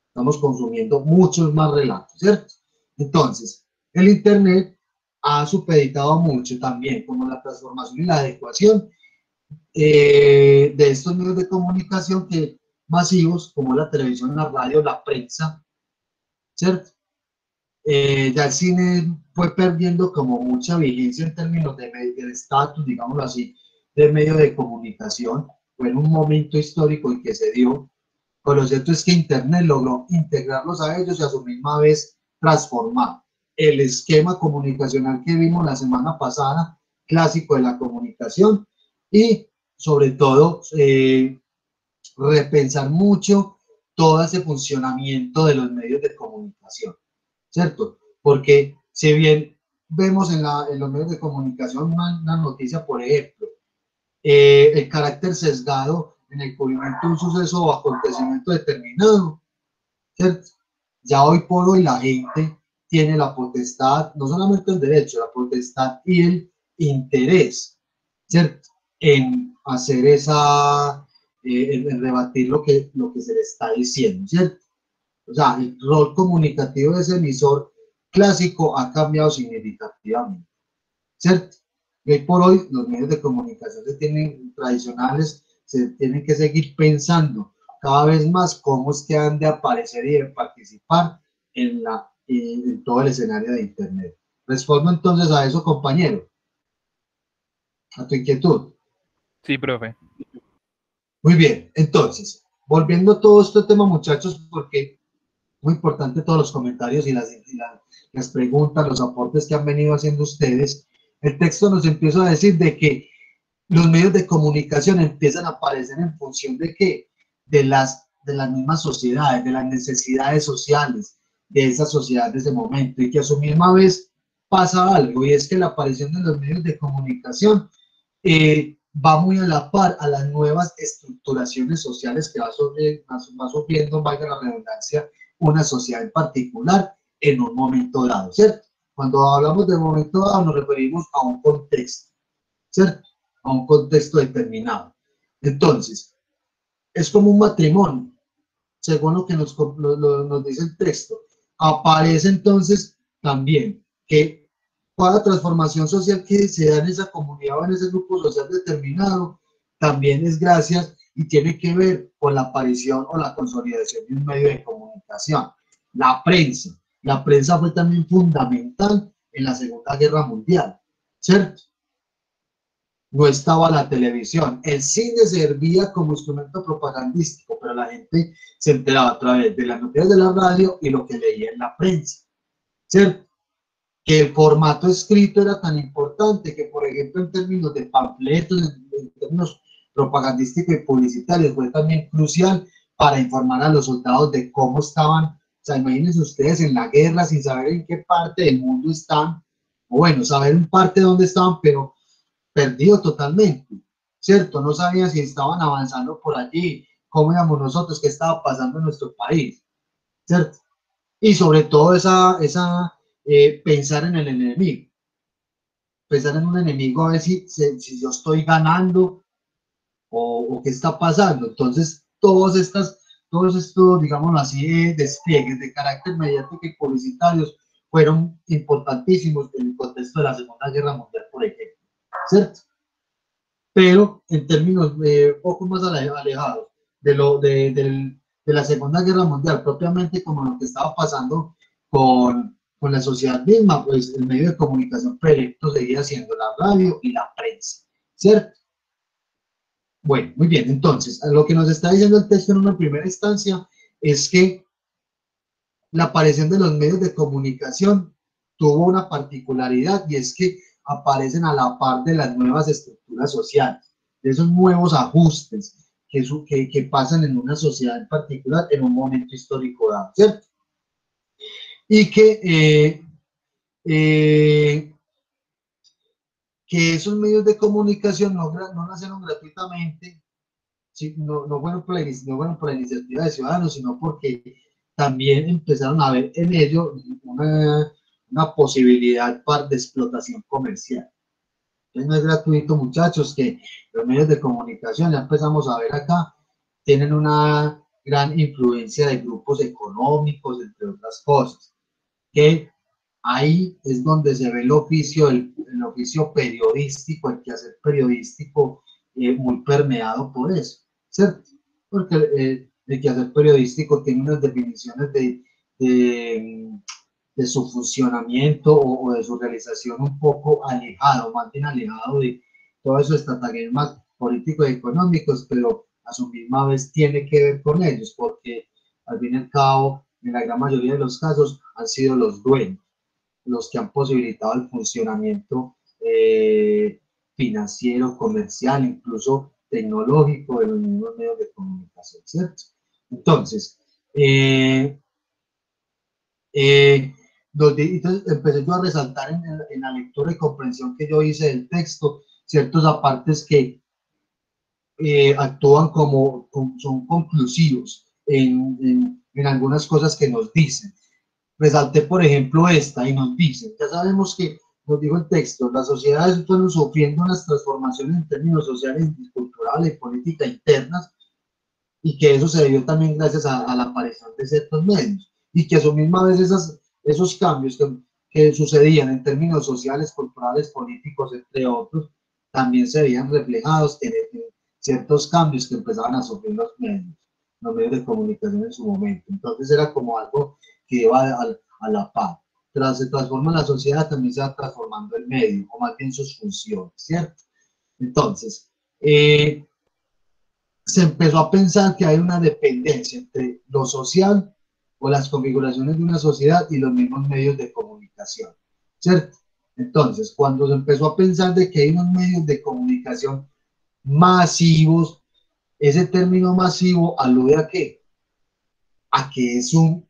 estamos consumiendo muchos más relatos, ¿cierto? Entonces, el Internet ha supeditado mucho también, como la transformación y la adecuación de estos medios de comunicación masivos, como la televisión, la radio, la prensa, ¿cierto? Ya el cine fue perdiendo como mucha vigencia en términos de estatus, digámoslo así, de medio de comunicación. Fue en un momento histórico en que se dio, pero lo cierto es que Internet logró integrarlos a ellos y a su misma vez transformar el esquema comunicacional que vimos la semana pasada, clásico de la comunicación, y sobre todo repensar mucho todo ese funcionamiento de los medios de comunicación, ¿cierto? Porque si bien vemos en los medios de comunicación una noticia, por ejemplo, el carácter sesgado en el cubrimiento de un suceso o acontecimiento determinado, ¿cierto? Ya hoy por hoy la gente tiene la potestad, no solamente el derecho, la potestad y el interés, ¿cierto? En hacer en rebatir lo que se le está diciendo, ¿cierto? O sea, el rol comunicativo de ese emisor clásico ha cambiado significativamente, ¿cierto? Y hoy por hoy los medios de comunicación tradicionales se tienen que seguir pensando cada vez más cómo es que han de aparecer y de participar en todo el escenario de Internet. Respondo entonces a eso, compañero, a tu inquietud. Sí, profe. Muy bien, entonces, volviendo a todo este tema, muchachos, porque muy importante todos los comentarios y las preguntas, los aportes que han venido haciendo ustedes. El texto nos empieza a decir de que los medios de comunicación empiezan a aparecer en función de qué, de las mismas sociedades, de las necesidades sociales de esa sociedad de ese momento, y que a su misma vez pasa algo, y es que la aparición de los medios de comunicación va muy a la par a las nuevas estructuraciones sociales que va sufriendo, valga la redundancia, una sociedad en particular en un momento dado, ¿cierto? Cuando hablamos de momento dado nos referimos a un contexto, ¿cierto? A un contexto determinado. Entonces, es como un matrimonio, según lo que nos dice el texto. Aparece entonces también que cada transformación social que se da en esa comunidad o en ese grupo social determinado, también es gracias y tiene que ver con la aparición o la consolidación de un medio de comunicación. La prensa. La prensa fue también fundamental en la Segunda Guerra Mundial, ¿cierto? No estaba la televisión. El cine servía como instrumento propagandístico, pero la gente se enteraba a través de las noticias de la radio y lo que leía en la prensa, ¿cierto? Que el formato escrito era tan importante que, por ejemplo, en términos de panfletos, en términos propagandísticos y publicitarios, fue también crucial para informar a los soldados de cómo estaban. O sea, imagínense ustedes en la guerra sin saber en qué parte del mundo están, o bueno, saber en parte de dónde estaban, pero perdido totalmente, ¿cierto? No sabían si estaban avanzando por allí, cómo íbamos nosotros, qué estaba pasando en nuestro país, ¿cierto? Y sobre todo pensar en el enemigo, pensar en un enemigo a ver si yo estoy ganando o qué está pasando. Entonces, todos estos, digámoslo así, despliegues de carácter mediático y publicitarios fueron importantísimos en el contexto de la Segunda Guerra Mundial, por ejemplo, ¿cierto? Pero en términos poco más alejados de la Segunda Guerra Mundial, propiamente como lo que estaba pasando con la sociedad misma, pues el medio de comunicación predilecto seguía siendo la radio y la prensa, ¿cierto? Bueno, muy bien, entonces, lo que nos está diciendo el texto en una primera instancia es que la aparición de los medios de comunicación tuvo una particularidad, y es que aparecen a la par de las nuevas estructuras sociales, de esos nuevos ajustes que pasan en una sociedad en particular en un momento histórico dado, ¿cierto? Y que esos medios de comunicación no nacieron gratuitamente, no fueron por la iniciativa de ciudadanos, sino porque también empezaron a ver en ello una posibilidad de explotación comercial. Entonces no es gratuito, muchachos, que los medios de comunicación, ya empezamos a ver acá, tienen una gran influencia de grupos económicos, entre otras cosas, que ahí es donde se ve el oficio periodístico, el quehacer periodístico, muy permeado por eso, ¿cierto? Porque el quehacer periodístico tiene unas definiciones de su funcionamiento o de su realización un poco alejado, más bien alejado de todos esos estratagemas políticos y económicos, pero a su misma vez tiene que ver con ellos, porque al fin y al cabo, en la gran mayoría de los casos, han sido los dueños los que han posibilitado el funcionamiento financiero, comercial, incluso tecnológico de los mismos medios de comunicación, ¿cierto? Entonces, entonces empecé yo a resaltar en la lectura y comprensión que yo hice del texto ciertos apartes que actúan son conclusivos en algunas cosas que nos dicen. Resalté, por ejemplo, esta, y nos dice, ya sabemos que, nos dijo el texto, las sociedades están sufriendo unas transformaciones en términos sociales, culturales y políticas internas, y que eso se debió también gracias a la aparición de ciertos medios, y que a su misma vez esos cambios que sucedían en términos sociales, culturales, políticos, entre otros, también se veían reflejados en ciertos cambios que empezaban a sufrir los medios de comunicación en su momento. Entonces era como algo que iba a la par. Tras se transforma la sociedad, también se va transformando el medio, o más bien sus funciones, ¿cierto? Entonces, se empezó a pensar que hay una dependencia entre lo social o las configuraciones de una sociedad y los mismos medios de comunicación, ¿cierto? Entonces, cuando se empezó a pensar de que hay unos medios de comunicación masivos, ese término masivo alude ¿a qué? A que es un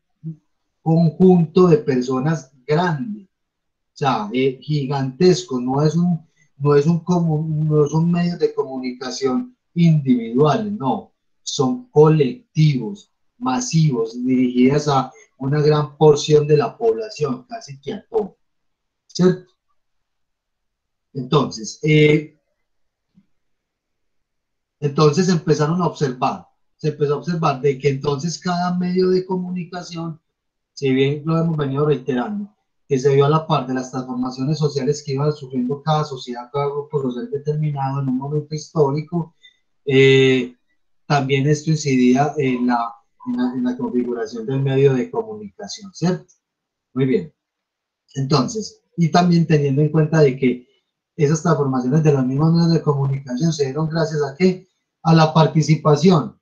conjunto de personas grande, o sea, gigantesco, no son medios de comunicación individuales, no, son colectivos, masivos, dirigidas a una gran porción de la población, casi que a todo, ¿cierto? Entonces empezaron a observar, se empezó a observar de que entonces cada medio de comunicación, si bien lo hemos venido reiterando, que se vio a la par de las transformaciones sociales que iba sufriendo cada sociedad, cada grupo social determinado en un momento histórico, también esto incidía en la configuración del medio de comunicación, ¿cierto? Muy bien. Entonces, y también teniendo en cuenta de que esas transformaciones de los mismos medios de comunicación se dieron gracias a ¿qué? A la participación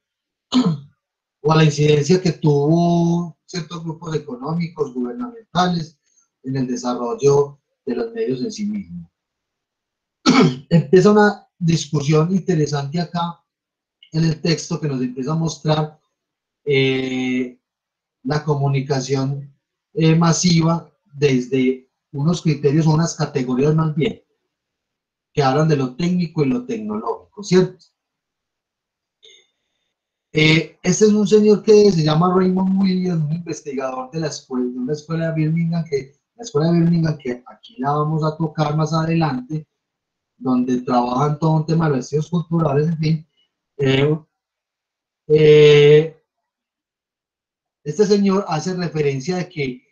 o a la incidencia que tuvo ciertos grupos económicos, gubernamentales, en el desarrollo de los medios en sí mismos. Empieza una discusión interesante acá en el texto que nos empieza a mostrar la comunicación masiva desde unos criterios o unas categorías más bien, que hablan de lo técnico y lo tecnológico, ¿cierto? Este es un señor que se llama Raymond Williams, un investigador de una escuela de Birmingham, que aquí la vamos a tocar más adelante, donde trabajan todo un tema de los estudios culturales, en fin. Este señor hace referencia de que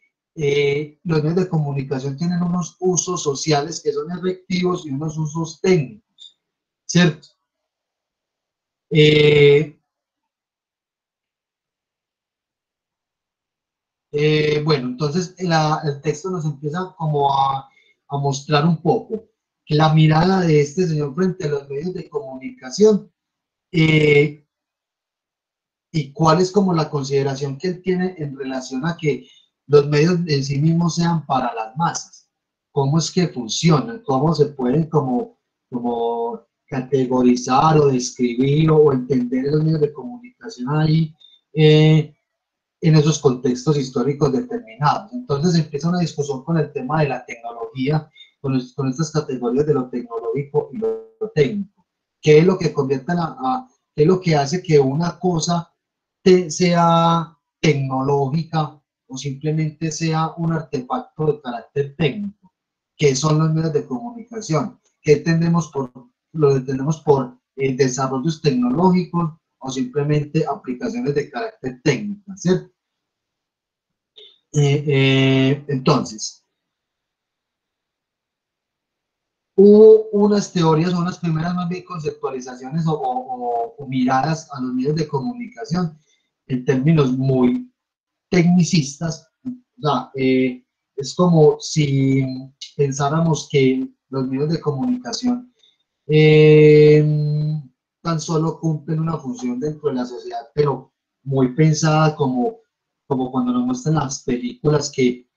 los medios de comunicación tienen unos usos sociales que son efectivos y unos usos técnicos, ¿cierto? Bueno, entonces el texto nos empieza como a mostrar un poco que la mirada de este señor frente a los medios de comunicación y cuál es como la consideración que él tiene en relación a que los medios en sí mismos sean para las masas. ¿Cómo es que funcionan? ¿Cómo se pueden como categorizar o describir o entender los medios de comunicación ahí en esos contextos históricos determinados? Entonces empieza una discusión con el tema de la tecnología, con estas categorías de lo tecnológico y lo técnico. ¿Qué es lo que convierte qué es lo que hace que una cosa sea tecnológica o simplemente sea un artefacto de carácter técnico? ¿Qué son los medios de comunicación? ¿Qué lo entendemos por desarrollos tecnológicos o simplemente aplicaciones de carácter técnico, ¿cierto? Entonces, hubo unas teorías, unas primeras más bien conceptualizaciones o miradas a los medios de comunicación en términos muy tecnicistas. O sea, es como si pensáramos que los medios de comunicación tan solo cumplen una función dentro de la sociedad, pero muy pensada como cuando nos muestran las películas que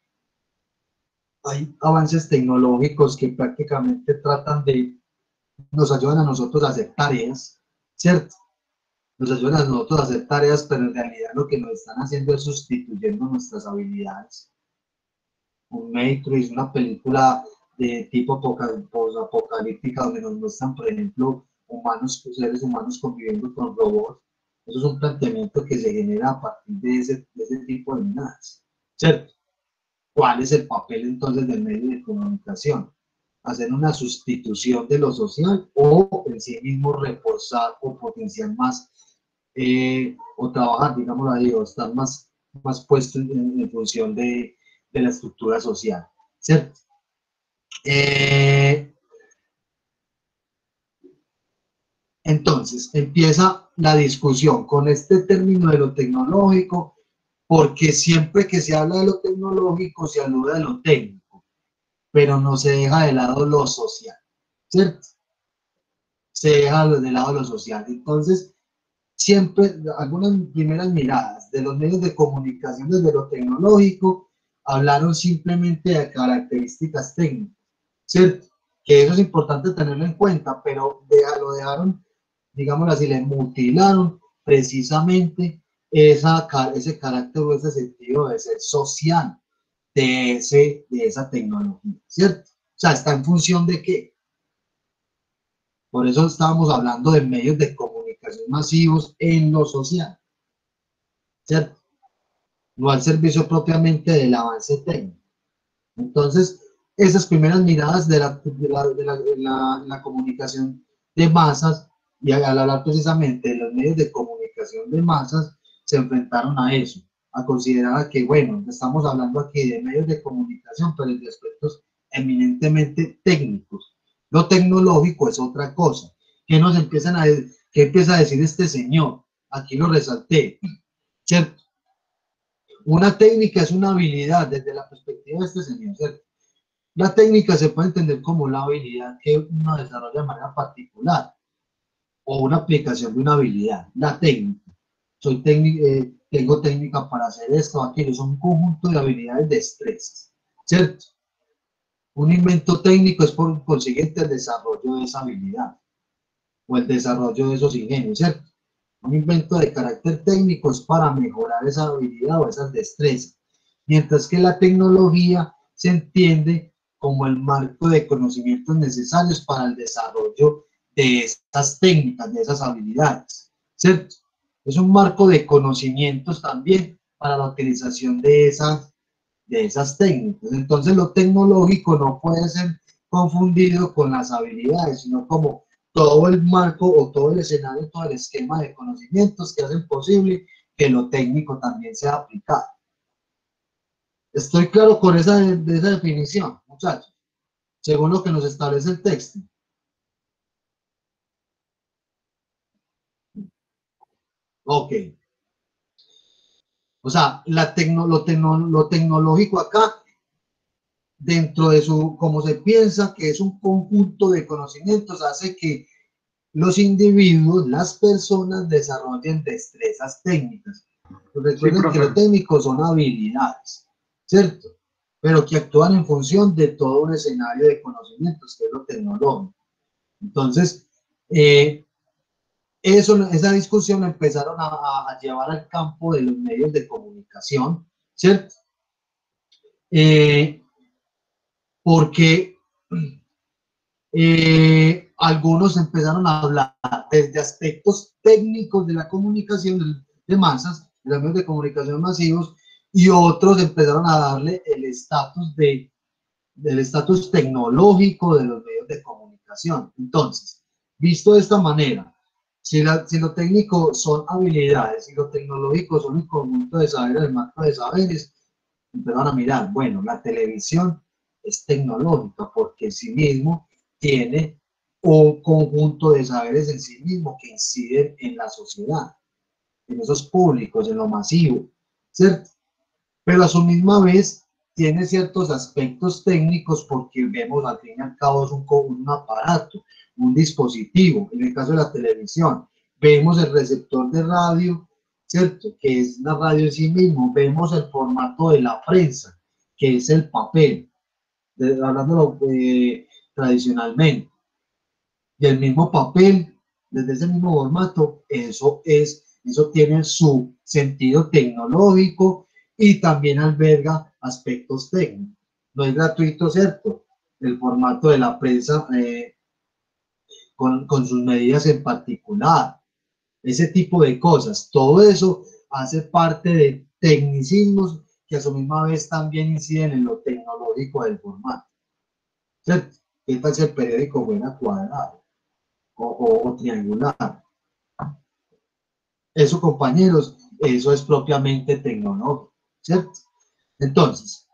hay avances tecnológicos que prácticamente nos ayudan a nosotros a hacer tareas, ¿cierto? Nos ayudan a nosotros a hacer tareas, pero en realidad lo que nos están haciendo es sustituyendo nuestras habilidades. Un Matrix, una película de tipo apocalíptica donde nos muestran, por ejemplo, seres humanos conviviendo con robots. Eso es un planteamiento que se genera a partir de ese tipo de miradas, ¿cierto? ¿Cuál es el papel entonces del medio de comunicación? ¿Hacer una sustitución de lo social o en sí mismo reforzar o potenciar más o trabajar, digamos ahí, o estar más puesto en función de la estructura social, ¿cierto? Entonces, empieza la discusión con este término de lo tecnológico, porque siempre que se habla de lo tecnológico se alude a lo técnico, pero no se deja de lado lo social, ¿cierto? Se deja de lado lo social. Entonces, siempre, algunas primeras miradas de los medios de comunicación desde lo tecnológico hablaron simplemente de características técnicas, ¿cierto? Que eso es importante tenerlo en cuenta, pero lo dejaron, digámoslo así, le mutilaron precisamente ese carácter o ese sentido de ser social de esa tecnología, ¿cierto? O sea, ¿está en función de qué? Por eso estábamos hablando de medios de comunicación masivos en lo social, ¿cierto? No al servicio propiamente del avance técnico. Entonces, esas primeras miradas de la comunicación de masas, y al hablar precisamente de los medios de comunicación de masas, se enfrentaron a eso, a considerar que, bueno, estamos hablando aquí de medios de comunicación, pero de aspectos eminentemente técnicos. Lo tecnológico es otra cosa. ¿Qué empieza a decir este señor? Aquí lo resalté, ¿cierto? Una técnica es una habilidad desde la perspectiva de este señor, ¿cierto? La técnica se puede entender como la habilidad que uno desarrolla de manera particular o una aplicación de una habilidad. La técnica. Tengo técnica para hacer esto o aquello. Son un conjunto de habilidades, destrezas, ¿cierto? Un invento técnico es por consiguiente el desarrollo de esa habilidad o el desarrollo de esos ingenios, ¿cierto? Un invento de carácter técnico es para mejorar esa habilidad o esas destrezas, mientras que la tecnología se entiende como el marco de conocimientos necesarios para el desarrollo de esas técnicas, de esas habilidades, ¿cierto? Es un marco de conocimientos también para la utilización de esas técnicas. Entonces, lo tecnológico no puede ser confundido con las habilidades, sino como todo el marco o todo el escenario, todo el esquema de conocimientos que hacen posible que lo técnico también sea aplicado. Estoy claro con esa definición, muchachos, según lo que nos establece el texto. Ok. O sea, lo tecnológico acá, dentro de como se piensa que es un conjunto de conocimientos, hace que los individuos, las personas desarrollen destrezas técnicas. Recuerden que lo técnico son habilidades. ¿cierto? Pero que actúan en función de todo un escenario de conocimientos, que es lo tecnológico. Entonces, esa discusión la empezaron a llevar al campo de los medios de comunicación, ¿cierto? Porque algunos empezaron a hablar desde aspectos técnicos de la comunicación de masas, de los medios de comunicación masivos, y otros empezaron a darle el estatus del estatus tecnológico de los medios de comunicación. Entonces, visto de esta manera, si lo técnico son habilidades y lo tecnológico son un conjunto de saberes, el marco de saberes, empezaron a mirar, bueno, la televisión es tecnológica porque en sí mismo tiene un conjunto de saberes en sí mismo que inciden en la sociedad, en esos públicos, en lo masivo, ¿cierto? Pero a su misma vez tiene ciertos aspectos técnicos porque vemos al fin y al cabo es un aparato, un dispositivo, en el caso de la televisión, vemos el receptor de radio, ¿cierto? Que es la radio en sí mismo, vemos el formato de la prensa, que es el papel, hablando tradicionalmente, y el mismo papel, desde ese mismo formato, eso tiene su sentido tecnológico y también alberga aspectos técnicos. No es gratuito, ¿cierto? El formato de la prensa con sus medidas en particular, ese tipo de cosas, todo eso hace parte de tecnicismos que a su misma vez también inciden en lo tecnológico del formato, ¿cierto? ¿Qué tal si el periódico fuera cuadrado o triangular? Eso, compañeros, eso es propiamente tecnológico, ¿cierto? Entonces,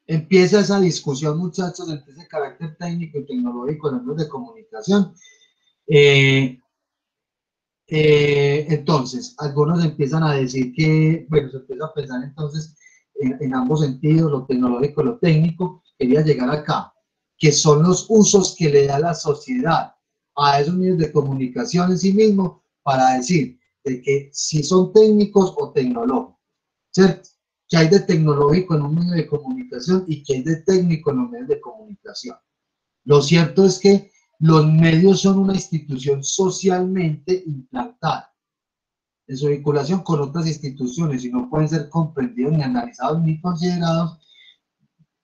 empieza esa discusión, muchachos, entre ese carácter técnico y tecnológico en los medios de comunicación. Entonces, algunos empiezan a decir que, bueno, se empieza a pensar entonces en ambos sentidos, lo tecnológico y lo técnico. Quería llegar acá, que son los usos que le da la sociedad a esos medios de comunicación en sí mismos para decir de que si son técnicos o tecnológicos, ¿cierto? Que hay de tecnológico en un medio de comunicación y que hay de técnico en los medios de comunicación. Lo cierto es que los medios son una institución socialmente implantada en su vinculación con otras instituciones y no pueden ser comprendidos ni analizados ni considerados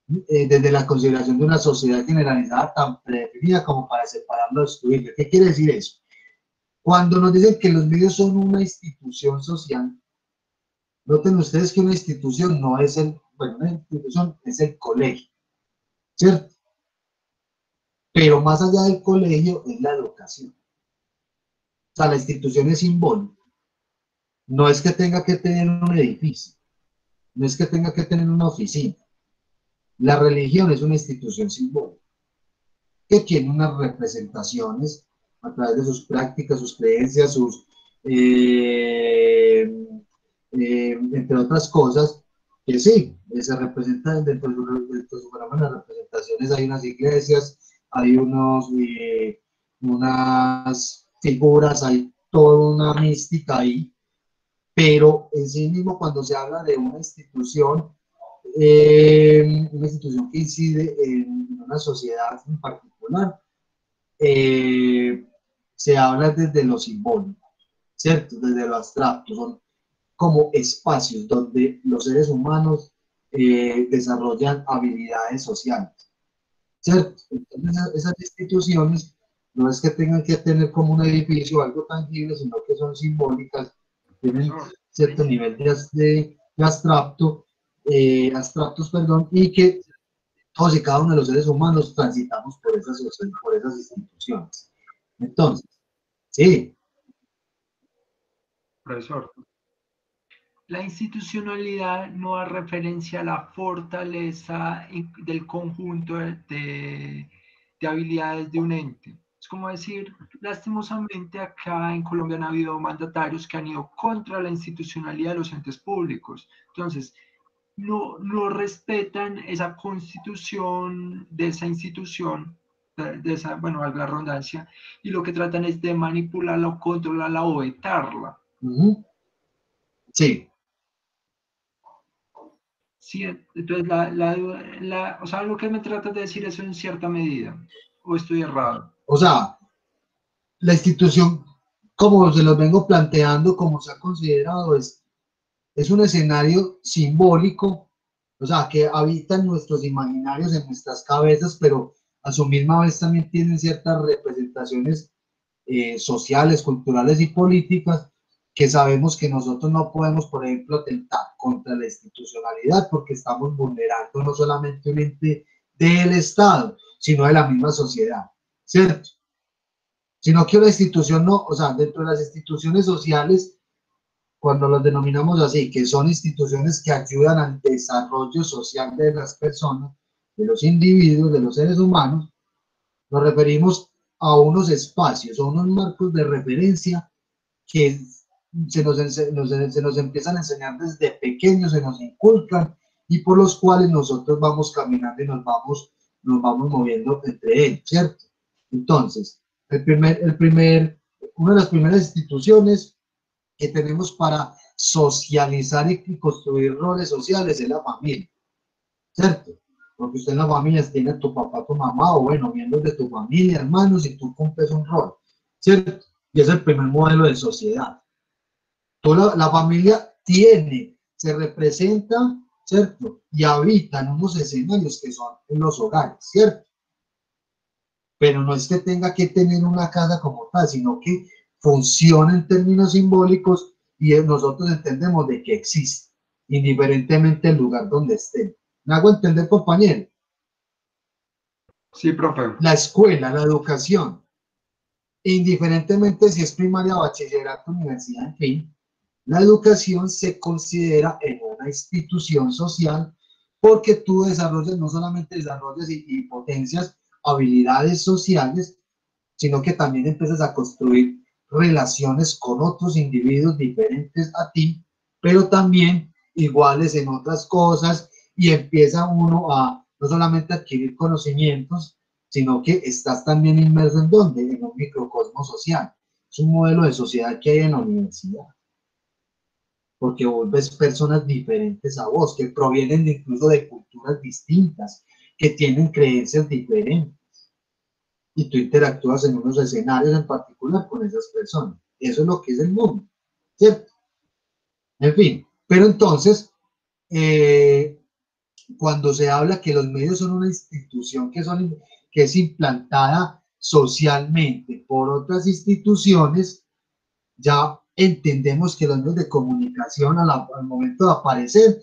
desde la consideración de una sociedad generalizada tan predefinida como para separarlo o excluirlo. ¿Qué quiere decir eso? Cuando nos dicen que los medios son una institución social, noten ustedes que una institución no es una institución es el colegio, ¿cierto? Pero más allá del colegio es la educación. O sea, la institución es simbólica. No es que tenga que tener un edificio, no es que tenga que tener una oficina. La religión es una institución simbólica que tiene unas representaciones a través de sus prácticas, sus creencias, entre otras cosas, que sí, se representan dentro de sus fenómenos de representaciones. Hay unas iglesias, hay unas figuras, hay toda una mística ahí, pero en sí mismo cuando se habla de una institución que incide en una sociedad en particular, se habla desde lo simbólico, ¿cierto? Desde lo abstracto, son como espacios donde los seres humanos desarrollan habilidades sociales, ¿cierto? Entonces esas instituciones no es que tengan que tener como un edificio o algo tangible, sino que son simbólicas, tienen cierto nivel de abstractos, perdón, y que todos y cada uno de los seres humanos transitamos por esas instituciones. Entonces, sí. Profesor, la institucionalidad no da referencia a la fortaleza del conjunto de habilidades de un ente. Es como decir, lastimosamente acá en Colombia han habido mandatarios que han ido contra la institucionalidad de los entes públicos. Entonces, no respetan esa constitución de esa institución, de esa, bueno, valga la redundancia, y lo que tratan es de manipularla o controlarla o vetarla. Sí. Sí, entonces o sea, lo que me tratas de decir eso en cierta medida, o estoy errado. O sea, la institución, como se los vengo planteando, como se ha considerado, es un escenario simbólico, o sea, que habita en nuestros imaginarios, en nuestras cabezas, pero a su misma vez también tienen ciertas representaciones sociales, culturales y políticas que sabemos que nosotros no podemos, por ejemplo, atentar contra la institucionalidad porque estamos vulnerando no solamente un ente del Estado, sino de la misma sociedad, ¿cierto? Sino que una institución no, o sea, dentro de las instituciones sociales, cuando los denominamos así, que son instituciones que ayudan al desarrollo social de las personas, de los individuos, de los seres humanos, nos referimos a unos espacios, a unos marcos de referencia que se nos empiezan a enseñar desde pequeños, se nos inculcan y por los cuales nosotros vamos caminando y nos vamos moviendo entre ellos, ¿cierto? Entonces, una de las primeras instituciones que tenemos para socializar y construir roles sociales es la familia, ¿cierto? Porque usted en la familia tiene a tu papá, tu mamá, o bueno, miembros de tu familia, hermanos, y tú cumples un rol, ¿cierto? Y es el primer modelo de sociedad. Toda la familia se representa, ¿cierto? Y habita en unos escenarios que son en los hogares, ¿cierto? Pero no es que tenga que tener una casa como tal, sino que funciona en términos simbólicos y nosotros entendemos de que existe, indiferentemente del lugar donde estén. ¿Me hago entender, compañero? Sí, profe. La escuela, la educación, indiferentemente si es primaria, bachillerato, universidad, en fin, la educación se considera en una institución social porque tú desarrollas, no solamente desarrollas y potencias habilidades sociales, sino que también empiezas a construir relaciones con otros individuos diferentes a ti, pero también iguales en otras cosas y empieza uno a no solamente adquirir conocimientos, sino que estás también inmerso en ¿dónde? En un microcosmo social. Es un modelo de sociedad que hay en la universidad, porque vos ves personas diferentes a vos, que provienen incluso de culturas distintas, que tienen creencias diferentes y tú interactúas en unos escenarios en particular con esas personas. Eso es lo que es el mundo, ¿cierto? En fin, pero entonces, cuando se habla que los medios son una institución que es implantada socialmente por otras instituciones, ya entendemos que los medios de comunicación al momento de aparecer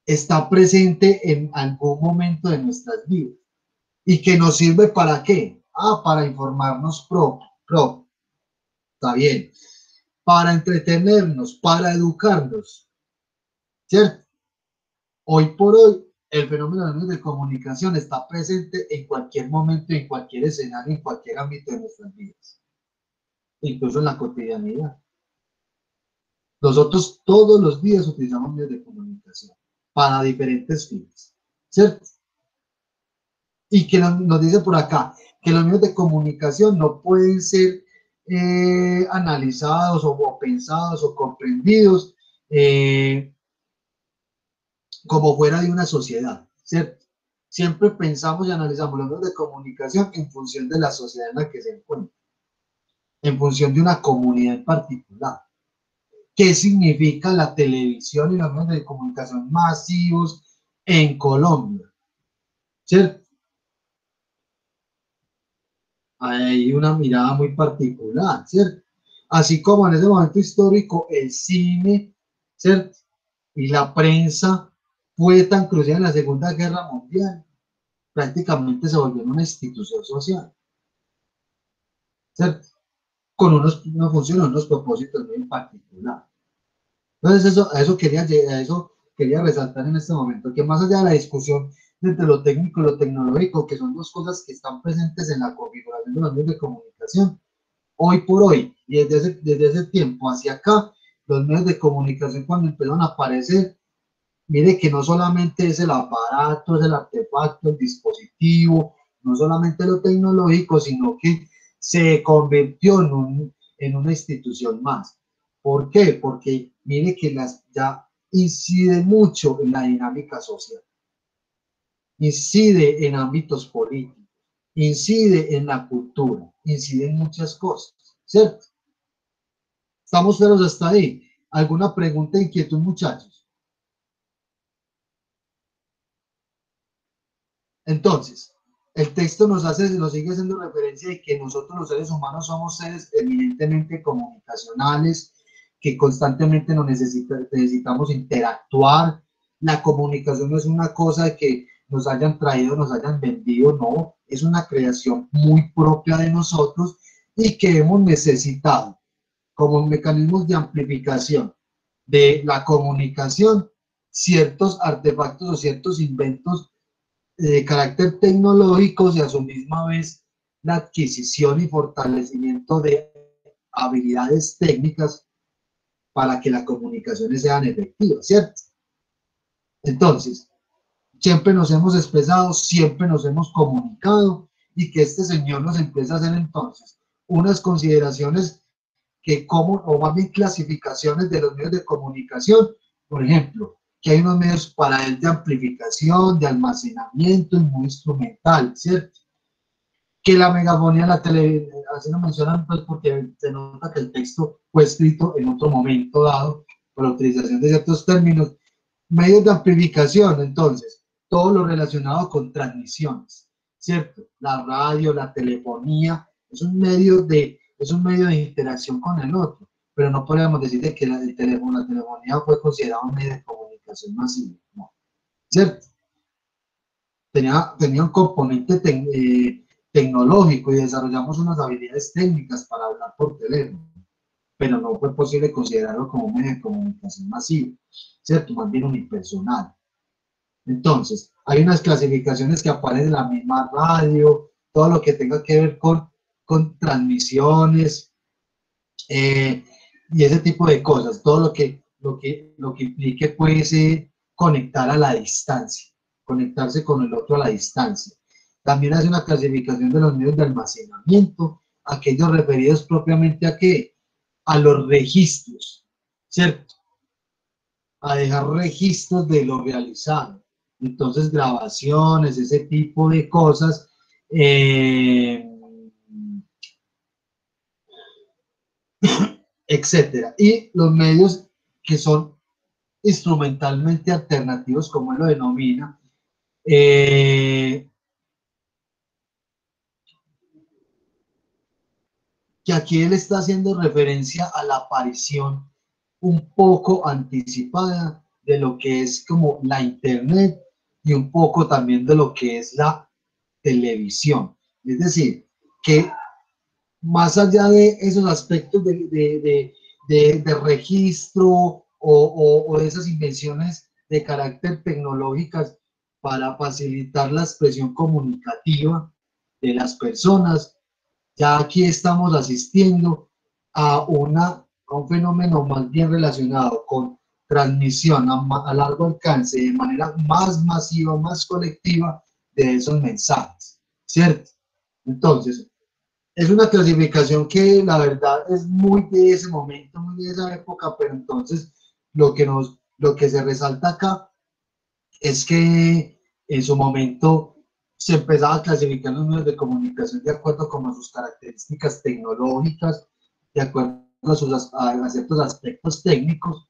está presente en algún momento de nuestras vidas. ¿Y que nos sirve para qué? Para informarnos está bien, para entretenernos, para educarnos, ¿cierto? Hoy por hoy, el fenómeno de los medios de comunicación está presente en cualquier momento, en cualquier escenario, en cualquier ámbito de nuestras vidas, incluso en la cotidianidad. Nosotros todos los días utilizamos medios de comunicación para diferentes fines, ¿cierto? Y que nos dice por acá que los medios de comunicación no pueden ser analizados o pensados o comprendidos como fuera de una sociedad, ¿cierto? Siempre pensamos y analizamos los medios de comunicación en función de la sociedad en la que se encuentra, en función de una comunidad en particular. ¿Qué significa la televisión y los medios de comunicación masivos en Colombia? ¿Cierto? Hay una mirada muy particular, ¿cierto? Así como en ese momento histórico el cine, ¿cierto? Y la prensa fue tan crucial en la Segunda Guerra Mundial, prácticamente se volvió una institución social, ¿cierto? Con una función, unos propósitos muy en particular. Entonces eso quería resaltar en este momento, que más allá de la discusión entre lo técnico y lo tecnológico, que son dos cosas que están presentes en la configuración de los medios de comunicación, hoy por hoy, y desde ese tiempo hacia acá, los medios de comunicación cuando empezaron a aparecer, mire que no solamente es el aparato, es el artefacto, el dispositivo, no solamente lo tecnológico, sino que se convirtió en una institución más. ¿Por qué? Porque mire que ya incide mucho en la dinámica social, incide en ámbitos políticos, incide en la cultura, incide en muchas cosas, ¿cierto? ¿Estamos claros hasta ahí? ¿Alguna pregunta, inquietud, muchachos? Entonces, el texto nos sigue haciendo referencia de que nosotros los seres humanos somos seres eminentemente comunicacionales, que constantemente necesitamos interactuar. La comunicación no es una cosa que nos hayan traído, nos hayan vendido, no, es una creación muy propia de nosotros y que hemos necesitado como mecanismos de amplificación de la comunicación ciertos artefactos o ciertos inventos de carácter tecnológico y a su misma vez la adquisición y fortalecimiento de habilidades técnicas para que las comunicaciones sean efectivas, ¿cierto? Entonces, siempre nos hemos expresado, siempre nos hemos comunicado y que este señor nos empieza a hacer entonces unas consideraciones que como, o más bien clasificaciones de los medios de comunicación, por ejemplo, que hay unos medios para él de amplificación, de almacenamiento y muy instrumental, ¿cierto? Que la megafonía, la tele, así lo mencionan pues porque se nota que el texto fue escrito en otro momento dado por la utilización de ciertos términos. Medios de amplificación, entonces, todo lo relacionado con transmisiones, ¿cierto? La radio, la telefonía, es un medio de interacción con el otro, pero no podríamos decir de que la telefonía fue considerada un medio de comunicación masivo, no, ¿cierto? Tenía un componente tecnológico y desarrollamos unas habilidades técnicas para hablar por teléfono, pero no fue posible considerarlo como un medio de comunicación masivo, ¿cierto? Más bien unipersonal. Entonces, hay unas clasificaciones que aparecen en la misma radio, todo lo que tenga que ver con transmisiones y ese tipo de cosas, todo lo que implique pues conectar a la distancia, conectarse con el otro a la distancia. También hace una clasificación de los medios de almacenamiento, aquellos referidos propiamente a qué, a los registros, ¿cierto? A dejar registros de lo realizado. Entonces, grabaciones, ese tipo de cosas. Etcétera. Y los medios que son instrumentalmente alternativos, como él lo denomina, que aquí él está haciendo referencia a la aparición un poco anticipada de lo que es como la internet y un poco también de lo que es la televisión. Es decir, que más allá de esos aspectos de registro o de esas invenciones de carácter tecnológicas para facilitar la expresión comunicativa de las personas, ya aquí estamos asistiendo a un fenómeno más bien relacionado con transmisión a largo alcance de manera más masiva, más colectiva de esos mensajes, ¿cierto? Entonces, es una clasificación que la verdad es muy de ese momento, muy de esa época, pero entonces lo que se resalta acá es que en su momento se empezaba a clasificar los medios de comunicación de acuerdo con sus características tecnológicas, de acuerdo a ciertos aspectos técnicos,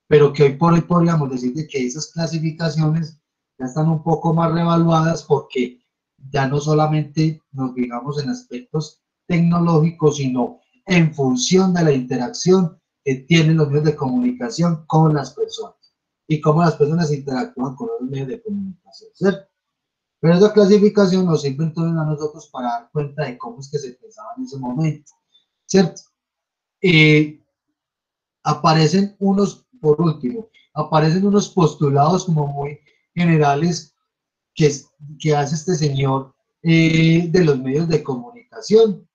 pero que hoy por hoy podríamos decir de que esas clasificaciones ya están un poco más revaluadas porque ya no solamente nos fijamos en aspectos tecnológicos, sino en función de la interacción que tienen los medios de comunicación con las personas y cómo las personas interactúan con los medios de comunicación, ¿cierto? Pero esa clasificación nos sirve entonces a nosotros para dar cuenta de cómo es que se pensaba en ese momento, ¿cierto? Aparecen por último, aparecen unos postulados como muy generales que hace este señor de los medios de comunicación.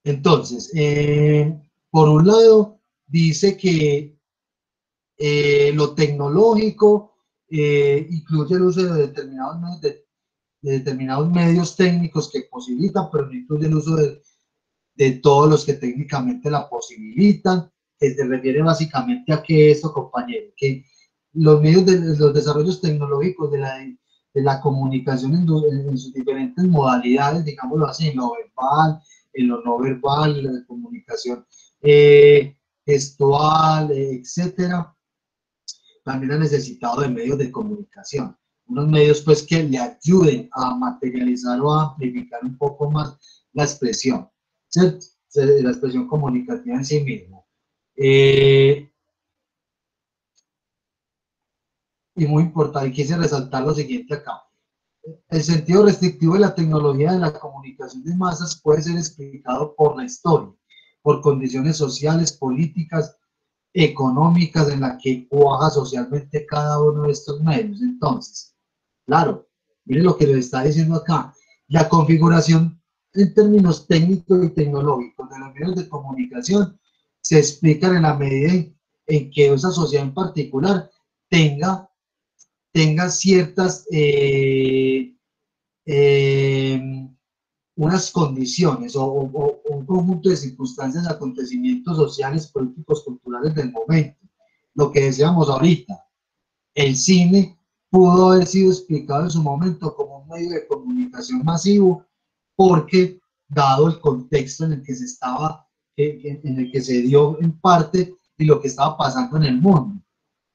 Entonces, por un lado, dice que lo tecnológico incluye el uso de determinados medios técnicos que posibilitan, pero no incluye el uso de todos los que técnicamente la posibilitan. que se refiere básicamente a que esto, compañero, que los medios de los desarrollos tecnológicos de la comunicación en sus diferentes modalidades, digámoslo así, en lo verbal, en lo no verbal, en la comunicación gestual, etcétera, también ha necesitado de medios de comunicación, unos medios pues que le ayuden a materializar o a amplificar un poco más la expresión, ¿cierto? La expresión comunicativa en sí mismo. Y muy importante, quise resaltar lo siguiente acá. El sentido restrictivo de la tecnología de la comunicación de masas puede ser explicado por la historia, por condiciones sociales, políticas, económicas en las que cuaja socialmente cada uno de estos medios. Entonces, claro, miren lo que les está diciendo acá. La configuración en términos técnicos y tecnológicos de los medios de comunicación se explican en la medida en que esa sociedad en particular tenga ciertas unas condiciones o un conjunto de circunstancias, acontecimientos sociales, políticos, culturales del momento. Lo que decíamos ahorita, el cine pudo haber sido explicado en su momento como un medio de comunicación masivo porque, dado el contexto en el que se estaba, en el que se dio en parte y lo que estaba pasando en el mundo,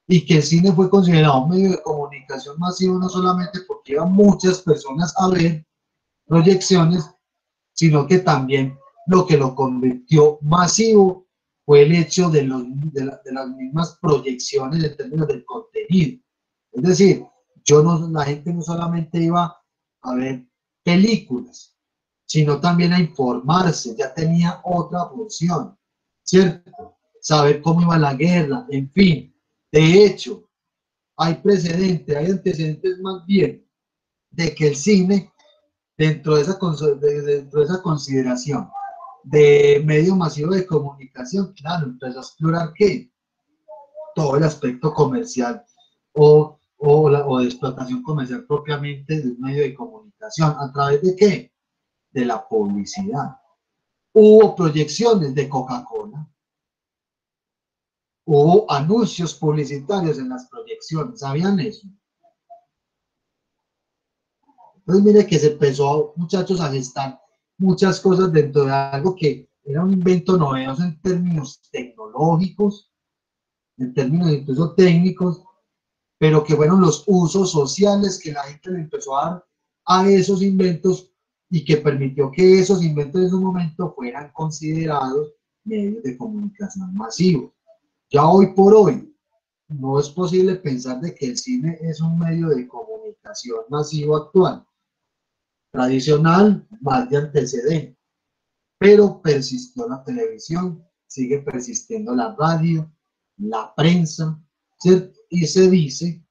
y que el cine fue considerado un medio de comunicación masivo no solamente porque iban muchas personas a ver proyecciones, sino que también lo que lo convirtió masivo fue el hecho de las mismas proyecciones en términos del contenido. Es decir, la gente no solamente iba a ver películas, sino también a informarse, ya tenía otra función, ¿cierto? Saber cómo iba la guerra, en fin. De hecho, hay antecedentes más bien de que el cine, dentro de esa consideración de medio masivo de comunicación, claro, empezó a explorar ¿qué? Todo el aspecto comercial o de explotación comercial propiamente de un medio de comunicación. ¿A través de qué? De la publicidad. Hubo proyecciones de Coca-Cola, hubo anuncios publicitarios en las proyecciones, ¿sabían eso? Entonces mire que se empezó, muchachos, a gestar muchas cosas dentro de algo que era un invento novedoso en términos tecnológicos, en términos incluso técnicos, pero que fueron los usos sociales que la gente le empezó a dar a esos inventos y que permitió que esos inventos en su momento fueran considerados medios de comunicación masivos. Ya hoy por hoy, no es posible pensar de que el cine es un medio de comunicación masivo actual. Tradicional, más de antecedente. Pero persistió la televisión, sigue persistiendo la radio, la prensa, ¿cierto? Y se dice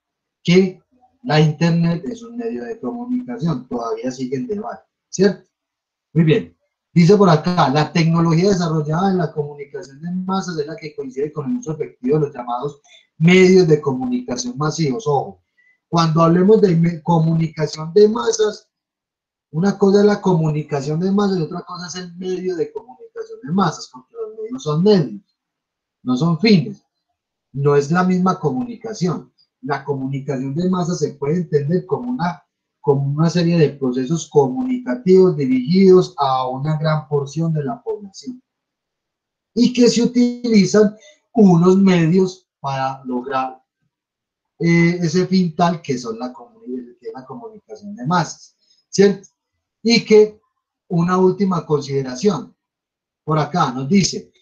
que la internet es un medio de comunicación, todavía sigue en debate, ¿cierto? Muy bien. Dice por acá, la tecnología desarrollada en la comunicación de masas es la que coincide con el uso efectivo de los llamados medios de comunicación masivos. Ojo, cuando hablemos de comunicación de masas, una cosa es la comunicación de masas y otra cosa es el medio de comunicación de masas, porque los medios son medios, no son fines, no es la misma comunicación. La comunicación de masas se puede entender como una serie de procesos comunicativos dirigidos a una gran porción de la población y que se utilizan unos medios para lograr ese fin tal que son la comunicación de masas, ¿cierto? Y que una última consideración, por acá nos dice,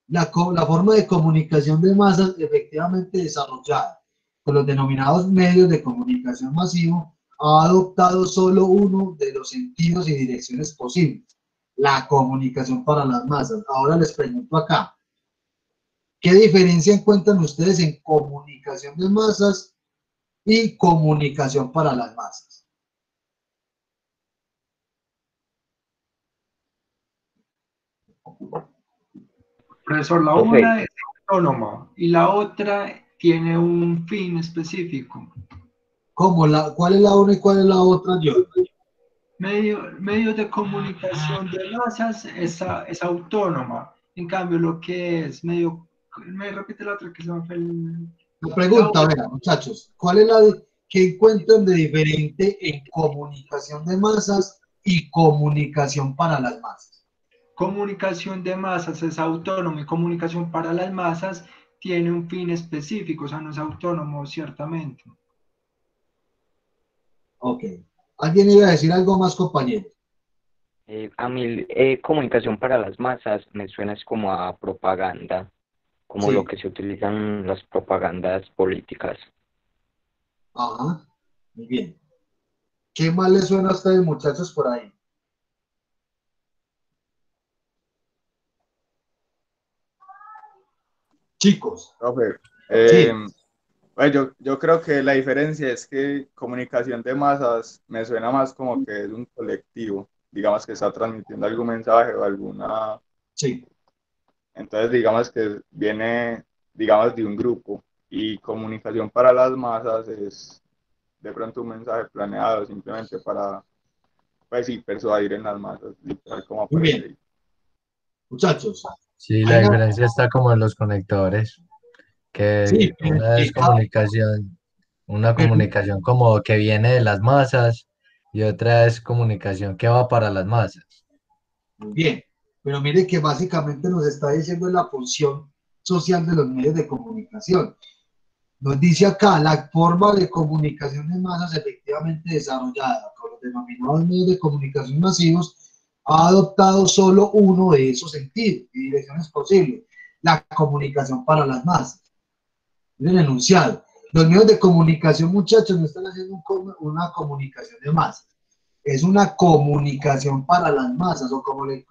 la forma de comunicación de masas efectivamente desarrollada con los denominados medios de comunicación masivo ha adoptado solo uno de los sentidos y direcciones posibles, la comunicación para las masas. Ahora les pregunto acá, ¿qué diferencia encuentran ustedes en comunicación de masas y comunicación para las masas? Profesor, la Profe. una es autónoma y la otra tiene un fin específico. ¿Cómo? ¿Cuál es la una y cuál es la otra, yo? Medios de comunicación de masas es autónoma. En cambio, lo que es medio Me repite la otra que se me fue el... La pregunta, vean, muchachos, ¿cuál es qué encuentran de diferente en comunicación de masas y comunicación para las masas? Comunicación de masas es autónomo y comunicación para las masas tiene un fin específico, o sea, no es autónomo, ciertamente. Ok. ¿Alguien iba a decir algo más, compañero? A mí, comunicación para las masas me suena es como a propaganda, como Sí. lo que se utilizan las propagandas políticas. Ajá. Muy bien. ¿Qué más les suena a ustedes, muchachos, por ahí? Chicos. Profe, Sí. pues yo creo que la diferencia es que comunicación de masas me suena más como que es un colectivo, digamos que está transmitiendo algún mensaje o alguna, Sí. entonces digamos que viene, digamos, de un grupo, y comunicación para las masas es de pronto un mensaje planeado simplemente para, pues sí, persuadir en las masas, literal como Muy aparece bien. ahí. Muchachos. Sí, Hay la diferencia está como en los conectores, Sí, que una es una pero comunicación como que viene de las masas y otra es comunicación que va para las masas. muy bien. Pero mire que básicamente nos está diciendo la función social de los medios de comunicación. Nos dice acá, la forma de comunicación de masas efectivamente desarrollada por los denominados medios de comunicación masivos ha adoptado solo uno de esos sentidos y direcciones posibles, la comunicación para las masas. Miren el enunciado. Los medios de comunicación, muchachos, no están haciendo una comunicación de masas, es una comunicación para las masas, o como le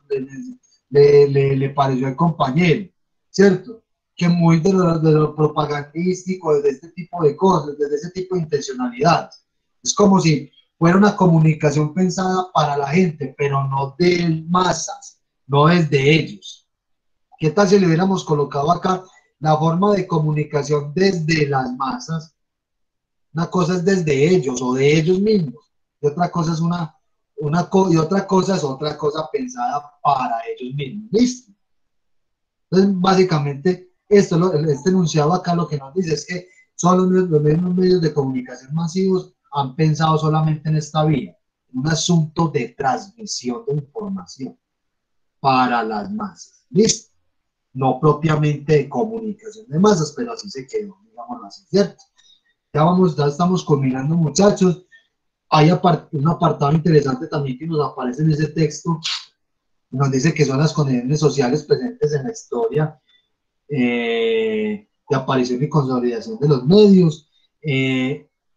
pareció al compañero, ¿cierto? Que muy de lo propagandístico, de este tipo de cosas, de ese tipo de intencionalidades. Es como si fuera una comunicación pensada para la gente, pero no de masas, no es de ellos. ¿Qué tal si le hubiéramos colocado acá la forma de comunicación desde las masas? Una cosa es desde ellos o de ellos mismos, y otra cosa es y otra cosa es otra cosa pensada para ellos mismos. ¿Listo? Entonces, básicamente, este enunciado acá lo que nos dice es que solo los mismos medios de comunicación masivos han pensado solamente en esta vía, un asunto de transmisión de información para las masas. ¿Listo? No propiamente de comunicación de masas, pero así se quedó, digamos así, ¿cierto? Ya estamos culminando, muchachos. Hay un apartado interesante también que nos aparece en ese texto, nos dice que son las condiciones sociales presentes en la historia de aparición y consolidación de los medios.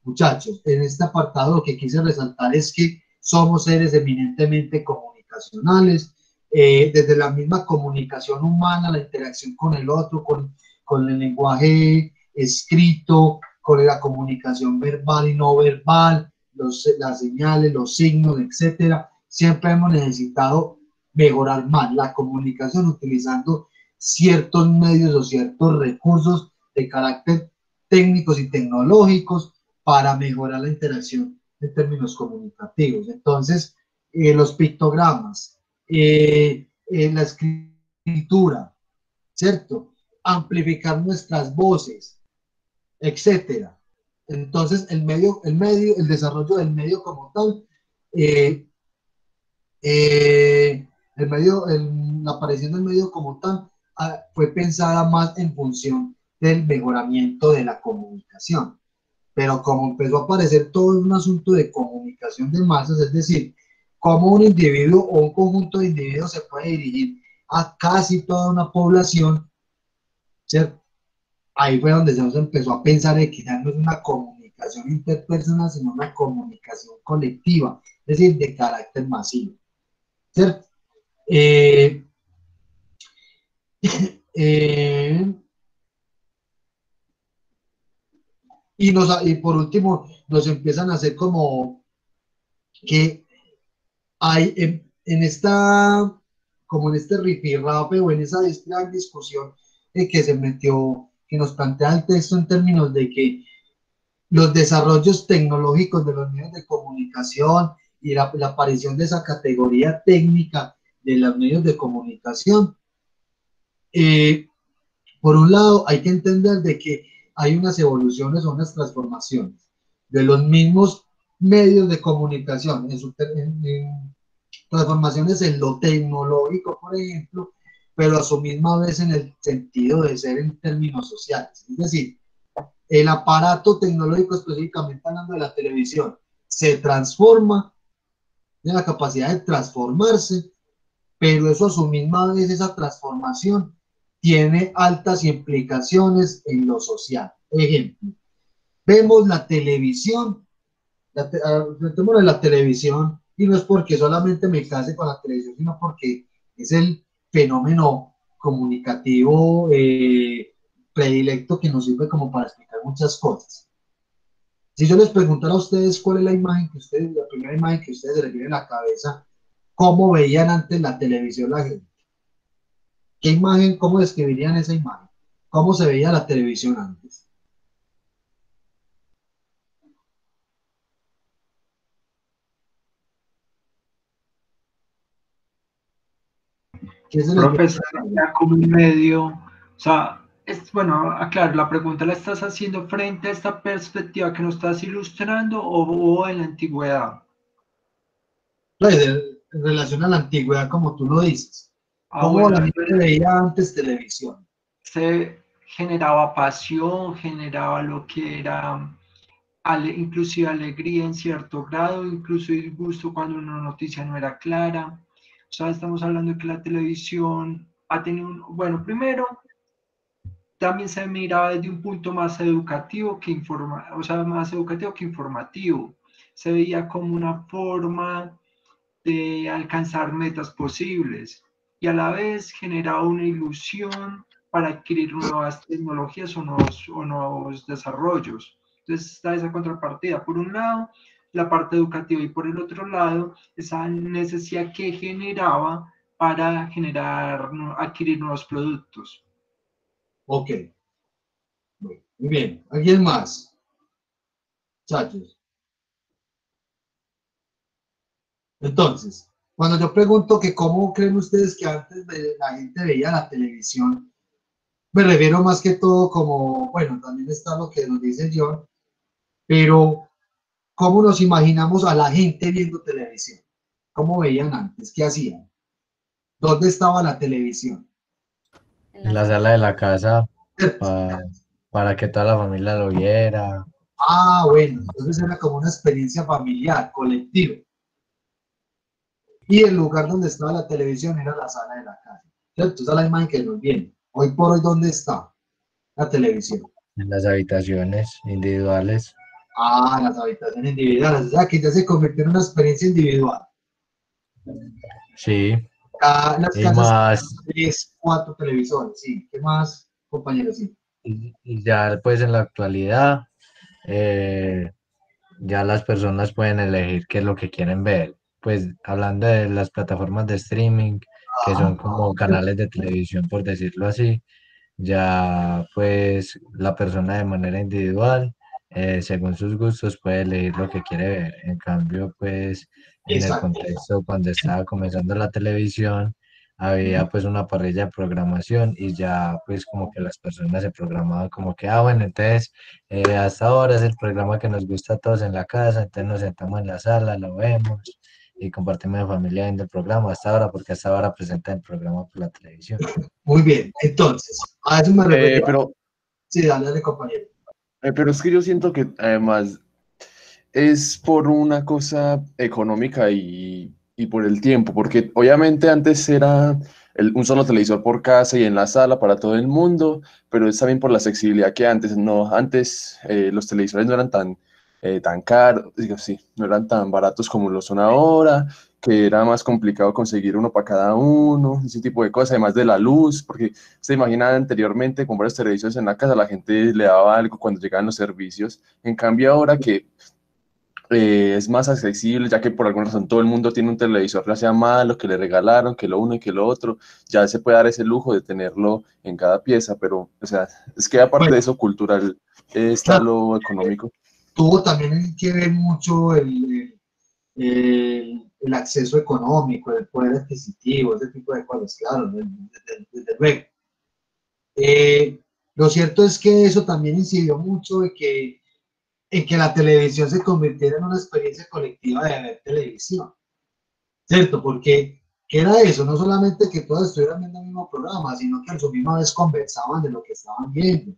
Muchachos, en este apartado lo que quise resaltar es que somos seres eminentemente comunicacionales, desde la misma comunicación humana, la interacción con el otro, con el lenguaje escrito, con la comunicación verbal y no verbal, las señales, los signos, etcétera. Siempre hemos necesitado mejorar más la comunicación utilizando ciertos medios o ciertos recursos de carácter técnicos y tecnológicos para mejorar la interacción en términos comunicativos. Entonces, los pictogramas, la escritura, ¿cierto? Amplificar nuestras voces, etcétera. Entonces, el desarrollo del medio como tal, eh, la aparición del medio como tal fue pensada más en función del mejoramiento de la comunicación. Pero como empezó a aparecer todo un asunto de comunicación de masas, es decir, cómo un individuo o un conjunto de individuos se puede dirigir a casi toda una población, ¿cierto? Ahí fue donde se nos empezó a pensar de que ya no es una comunicación interpersonal, sino una comunicación colectiva, es decir, de carácter masivo, ¿cierto? Eh, y por último, nos empiezan a hacer como que hay como en este rifirrafe o en esa gran discusión que se metió, que nos plantea el texto en términos de que los desarrollos tecnológicos de los medios de comunicación y la aparición de esa categoría técnica de los medios de comunicación Por un lado, hay que entender de que hay unas evoluciones o unas transformaciones de los mismos medios de comunicación, en transformaciones en lo tecnológico, por ejemplo, pero a su misma vez en el sentido de ser en términos sociales. Es decir, el aparato tecnológico, específicamente hablando de la televisión, se transforma, tiene la capacidad de transformarse, pero eso a su misma vez, esa transformación, tiene altas implicaciones en lo social. Ejemplo, vemos la televisión, metémosle la televisión, y no es porque solamente me case con la televisión, sino porque es el fenómeno comunicativo predilecto que nos sirve como para explicar muchas cosas. Si yo les preguntara a ustedes cuál es la imagen que ustedes, la primera imagen que ustedes se les viene a la cabeza, ¿cómo veían antes la televisión la gente? ¿Qué imagen, cómo describirían esa imagen? ¿Cómo se veía la televisión antes? ¿Qué se les viene? Profesor, ya como un medio, o sea, es, bueno, aclaro, la pregunta la estás haciendo frente a esta perspectiva que nos estás ilustrando o en la antigüedad. En relación a la antigüedad, como tú lo dices. ¿Cómo Bueno, la gente veía antes televisión? se generaba pasión, generaba lo que era inclusive alegría en cierto grado, incluso disgusto cuando una noticia no era clara. O sea, estamos hablando de que la televisión ha tenido, bueno, primero, también se miraba desde un punto más educativo que o sea, más educativo que informativo. Se veía como una forma de alcanzar metas posibles y a la vez generaba una ilusión para adquirir nuevas tecnologías o nuevos desarrollos. Entonces está esa contrapartida. Por un lado, la parte educativa y por el otro lado, esa necesidad que generaba para adquirir nuevos productos. Ok, muy bien. ¿Alguien más? Chachos. Entonces, cuando yo pregunto que cómo creen ustedes que antes la gente veía la televisión, me refiero más que todo como, bueno, también está lo que nos dice John, pero ¿cómo nos imaginamos a la gente viendo televisión? ¿Cómo veían antes? ¿Qué hacían? ¿Dónde estaba la televisión? En la sala de la casa para que toda la familia lo viera. Ah, bueno, entonces era como una experiencia familiar, colectiva. Y el lugar donde estaba la televisión era la sala de la casa. ¿Cierto? Esa es la imagen que nos viene. Hoy por hoy, ¿dónde está la televisión? En las habitaciones individuales. Ah, las habitaciones individuales. O sea, que ya se convirtió en una experiencia individual. Sí, Las y casas más, tienen 3, 4 televisores. Sí, ¿qué más, compañeros? Sí. y ya pues en la actualidad, eh, ya las personas pueden elegir qué es lo que quieren ver. Pues hablando de las plataformas de streaming, que son como canales de televisión, por decirlo así, ya pues la persona de manera individual, según sus gustos, puede elegir lo que quiere ver. En cambio, pues en el Exacto. contexto cuando estaba comenzando la televisión, había pues una parrilla de programación y ya pues como que las personas se programaban como que, ah, bueno, entonces hasta ahora es el programa que nos gusta a todos en la casa, entonces nos sentamos en la sala, lo vemos y compartimos en familia viendo el programa hasta ahora porque hasta ahora presenta el programa por la televisión. Muy bien. Entonces, a eso me refería. Pero, Sí, dale, compañero. pero es que yo siento que además es por una cosa económica y por el tiempo, porque obviamente antes era un solo televisor por casa y en la sala para todo el mundo, pero es también por la accesibilidad que antes, no, antes los televisores no eran tan caros, digo, sí, no eran tan baratos como lo son ahora, que era más complicado conseguir uno para cada uno, ese tipo de cosas, además de la luz, porque se imagina anteriormente con varios televisores en la casa, la gente le daba algo cuando llegaban los servicios, en cambio ahora que es más accesible, ya que por alguna razón todo el mundo tiene un televisor, ya sea malo, que le regalaron, que lo uno y que lo otro, ya se puede dar ese lujo de tenerlo en cada pieza, pero, o sea, es que aparte Bueno, de eso cultural, está claro, lo económico. tuvo también que ver mucho el acceso económico, el poder adquisitivo, ese tipo de cosas, claro, desde luego. Lo cierto es que eso también incidió mucho en que la televisión se convirtiera en una experiencia colectiva de ver televisión, ¿cierto? Porque, ¿qué era eso? No solamente que todos estuvieran viendo el mismo programa, sino que a su misma vez conversaban de lo que estaban viendo. O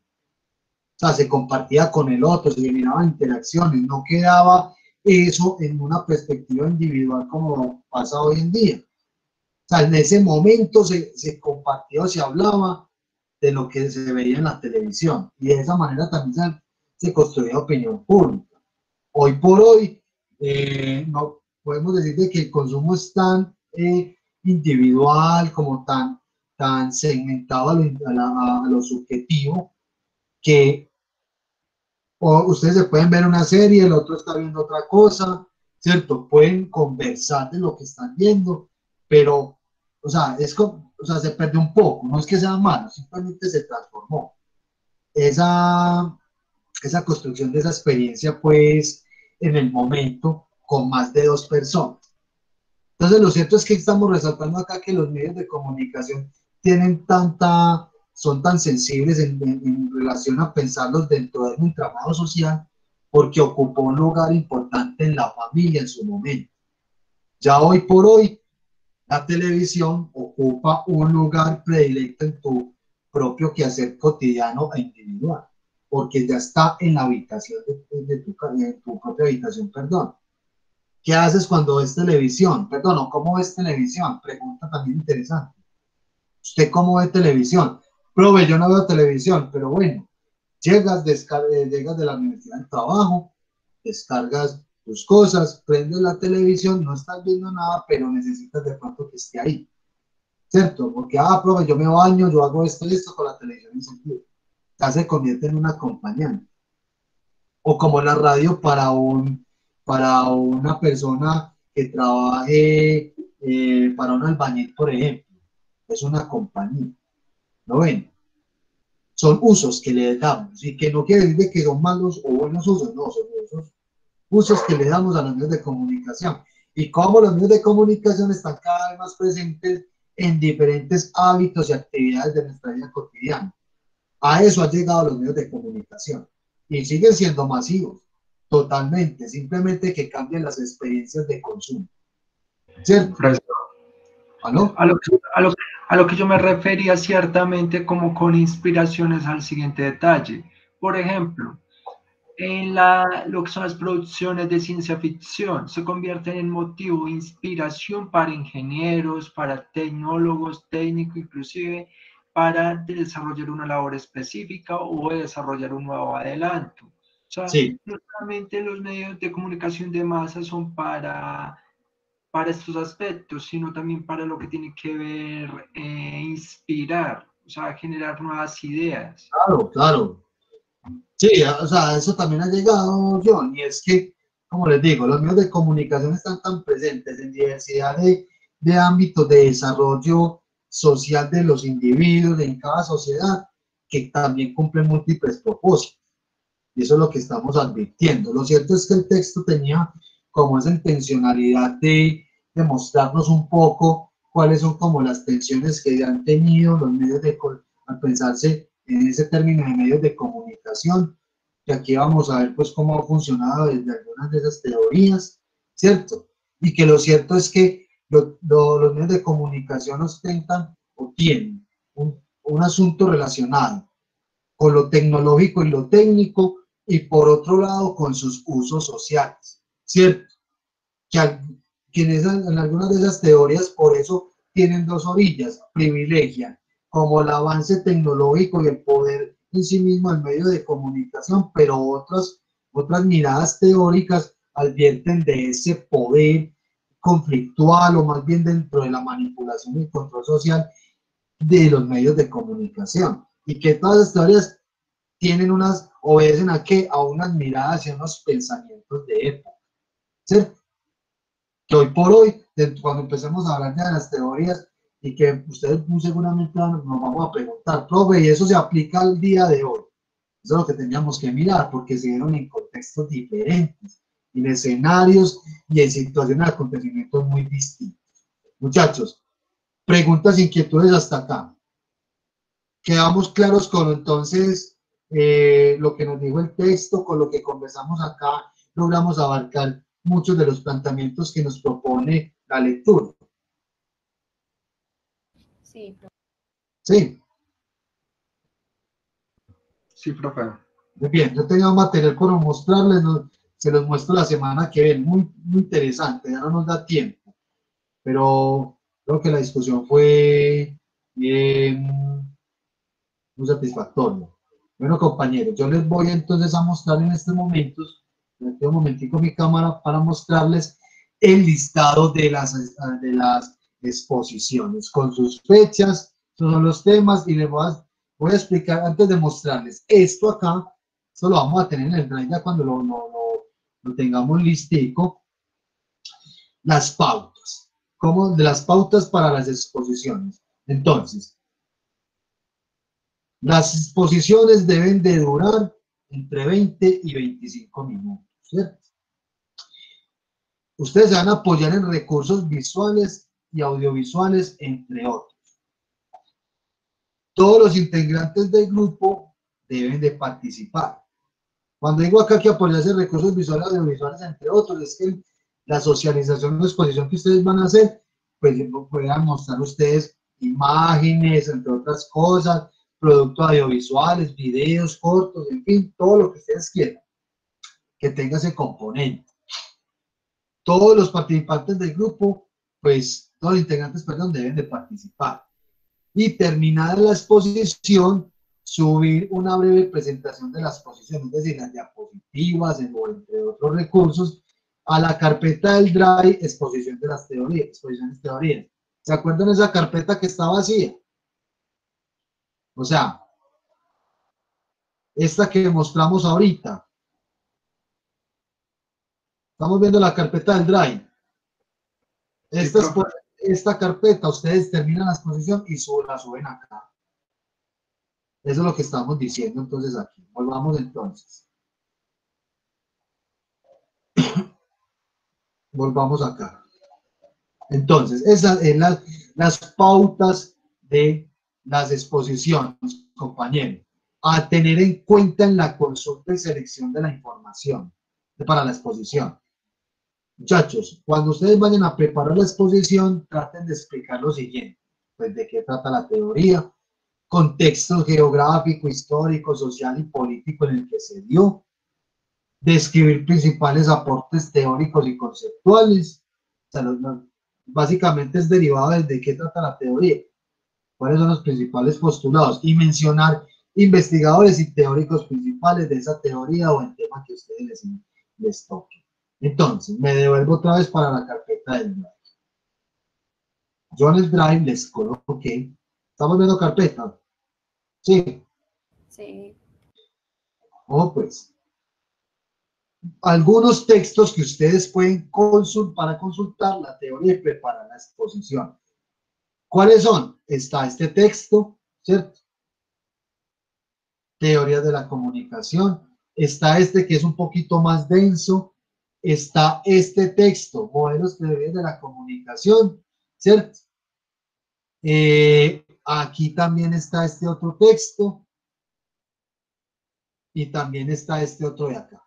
sea, se compartía con el otro, se generaban interacciones, no quedaba eso en una perspectiva individual como pasa hoy en día. O sea, en ese momento se compartía o se hablaba de lo que se veía en la televisión y de esa manera también se construía opinión pública. Hoy por hoy, no podemos decir de que el consumo es tan individual, como tan segmentado a lo subjetivo, que ustedes se pueden ver una serie, el otro está viendo otra cosa, ¿cierto? Pueden conversar de lo que están viendo, pero, o sea, se perdió un poco, no es que sea malo, simplemente se transformó. Esa construcción de esa experiencia, pues, en el momento, con más de 2 personas. Entonces, lo cierto es que estamos resaltando acá que los medios de comunicación son tan sensibles en relación a pensarlos dentro de un entramado social, porque ocupó un lugar importante en la familia en su momento. Ya hoy por hoy, la televisión ocupa un lugar predilecto en tu propio quehacer cotidiano e individual, porque ya está en la habitación de tu propia habitación, perdón. ¿Qué haces cuando ves televisión? Perdón, ¿o cómo ves televisión? Pregunta también interesante. ¿Usted cómo ve televisión? Profe, yo no veo televisión, pero bueno, llegas de la universidad al trabajo, descargas tus cosas, prendes la televisión, no estás viendo nada, pero necesitas de pronto que esté ahí, ¿cierto? Porque, profe, yo me baño, yo hago esto y esto con la televisión encendida. Ya se convierte en un acompañante. O como la radio para una persona que trabaje para un albañil, por ejemplo, es una compañía. ¿No ven? Son usos que le damos y que no quiere decir que son malos o buenos usos, no, son usos que le damos a los medios de comunicación. Y cómo los medios de comunicación están cada vez más presentes en diferentes hábitos y actividades de nuestra vida cotidiana. A eso han llegado los medios de comunicación y siguen siendo masivos, totalmente, simplemente que cambien las experiencias de consumo. ¿Cierto? ¿Aló? A lo que yo me refería ciertamente como con inspiraciones al siguiente detalle. Por ejemplo, en lo que son las producciones de ciencia ficción, se convierten en motivo de inspiración para ingenieros, para tecnólogos, técnicos, inclusive para desarrollar una labor específica o desarrollar un nuevo adelanto. O sea, sí. No solamente los medios de comunicación de masa son para estos aspectos, sino también para lo que tiene que ver inspirar, o sea, generar nuevas ideas. Claro, claro. Sí, o sea, eso también ha llegado, John, y es que, como les digo, los medios de comunicación están tan presentes en diversidad de ámbitos de desarrollo social de los individuos en cada sociedad, que también cumplen múltiples propósitos. Y eso es lo que estamos advirtiendo. Lo cierto es que el texto tenía como esa intencionalidad de mostrarnos un poco cuáles son como las tensiones que han tenido los medios al pensarse en ese término de medios de comunicación, que aquí vamos a ver pues cómo ha funcionado desde algunas de esas teorías, ¿cierto? Y que lo cierto es que los medios de comunicación ostentan o tienen un asunto relacionado con lo tecnológico y lo técnico, y por otro lado con sus usos sociales, ¿cierto? Que en algunas de esas teorías por eso tienen 2 orillas, privilegian como el avance tecnológico y el poder en sí mismo el medio de comunicación, pero otras miradas teóricas advierten de ese poder conflictual o más bien dentro de la manipulación y control social de los medios de comunicación, y que todas las teorías obedecen a unas miradas y a unos pensamientos de época, ¿cierto? Que hoy por hoy, cuando empecemos a hablar de las teorías, y que ustedes muy seguramente nos vamos a preguntar, profe, ¿y eso se aplica al día de hoy? Eso es lo que teníamos que mirar, porque se dieron en contextos diferentes, en escenarios y en situaciones de acontecimientos muy distintos. Muchachos, preguntas, inquietudes hasta acá. quedamos claros con entonces lo que nos dijo el texto, con lo que conversamos acá, logramos abarcar muchos de los planteamientos que nos propone la lectura. Sí, profe. Sí. Sí, profe. Muy bien, yo tenía un material por mostrarles, se los muestro la semana que viene, muy, muy interesante, ya no nos da tiempo, pero creo que la discusión fue bien, muy satisfactoria. Bueno, compañeros, yo les voy entonces a mostrar en estos momentos, en este momentico mi cámara para mostrarles el listado de las exposiciones con sus fechas, son los temas y les voy a explicar antes de mostrarles esto acá. Esto lo vamos a tener en el drive ya cuando lo tengamos listico. Las pautas, como de las pautas para las exposiciones. Entonces, las exposiciones deben de durar entre 20 y 25 minutos, ¿cierto? Ustedes se van a apoyar en recursos visuales y audiovisuales, entre otros. Todos los integrantes del grupo deben de participar. Cuando digo acá que apoyarse en recursos visuales y audiovisuales, entre otros, es que la socialización o exposición que ustedes van a hacer, pues puedan mostrar ustedes imágenes, entre otras cosas, productos audiovisuales, videos cortos, en fin, todo lo que ustedes quieran, que tenga ese componente. Todos los participantes del grupo, pues todos los integrantes, perdón, deben de participar. Y terminada la exposición, subir una breve presentación de la exposición, es decir, las diapositivas, o entre otros recursos, a la carpeta del Drive, exposición de las teorías, exposiciones teorías. ¿Se acuerdan de esa carpeta que está vacía? O sea, esta que mostramos ahorita. Estamos viendo la carpeta del Drive. Esta carpeta, ustedes terminan la exposición y la suben acá. Eso es lo que estamos diciendo entonces aquí. Volvamos entonces. Volvamos acá. Entonces, esas son las pautas de las exposiciones, compañeros, a tener en cuenta en la consulta y selección de la información para la exposición. Muchachos, cuando ustedes vayan a preparar la exposición, traten de explicar lo siguiente. Pues de qué trata la teoría, contexto geográfico, histórico, social y político en el que se dio, describir principales aportes teóricos y conceptuales. O sea, básicamente es derivado de qué trata la teoría, cuáles son los principales postulados y mencionar investigadores y teóricos principales de esa teoría o el tema que a ustedes les toque. Entonces, me devuelvo otra vez para la carpeta del Drive. Yo en el Drive les coloqué, ¿estamos viendo carpeta? Sí. Sí. Oh, pues. Algunos textos que ustedes pueden consultar para consultar la teoría y preparar la exposición. ¿Cuáles son? Está este texto, ¿cierto? Teoría de la comunicación. Está este que es un poquito más denso. Está este texto, modelos de teoría de la comunicación, ¿cierto? Aquí también está este otro texto. Y también está este otro de acá,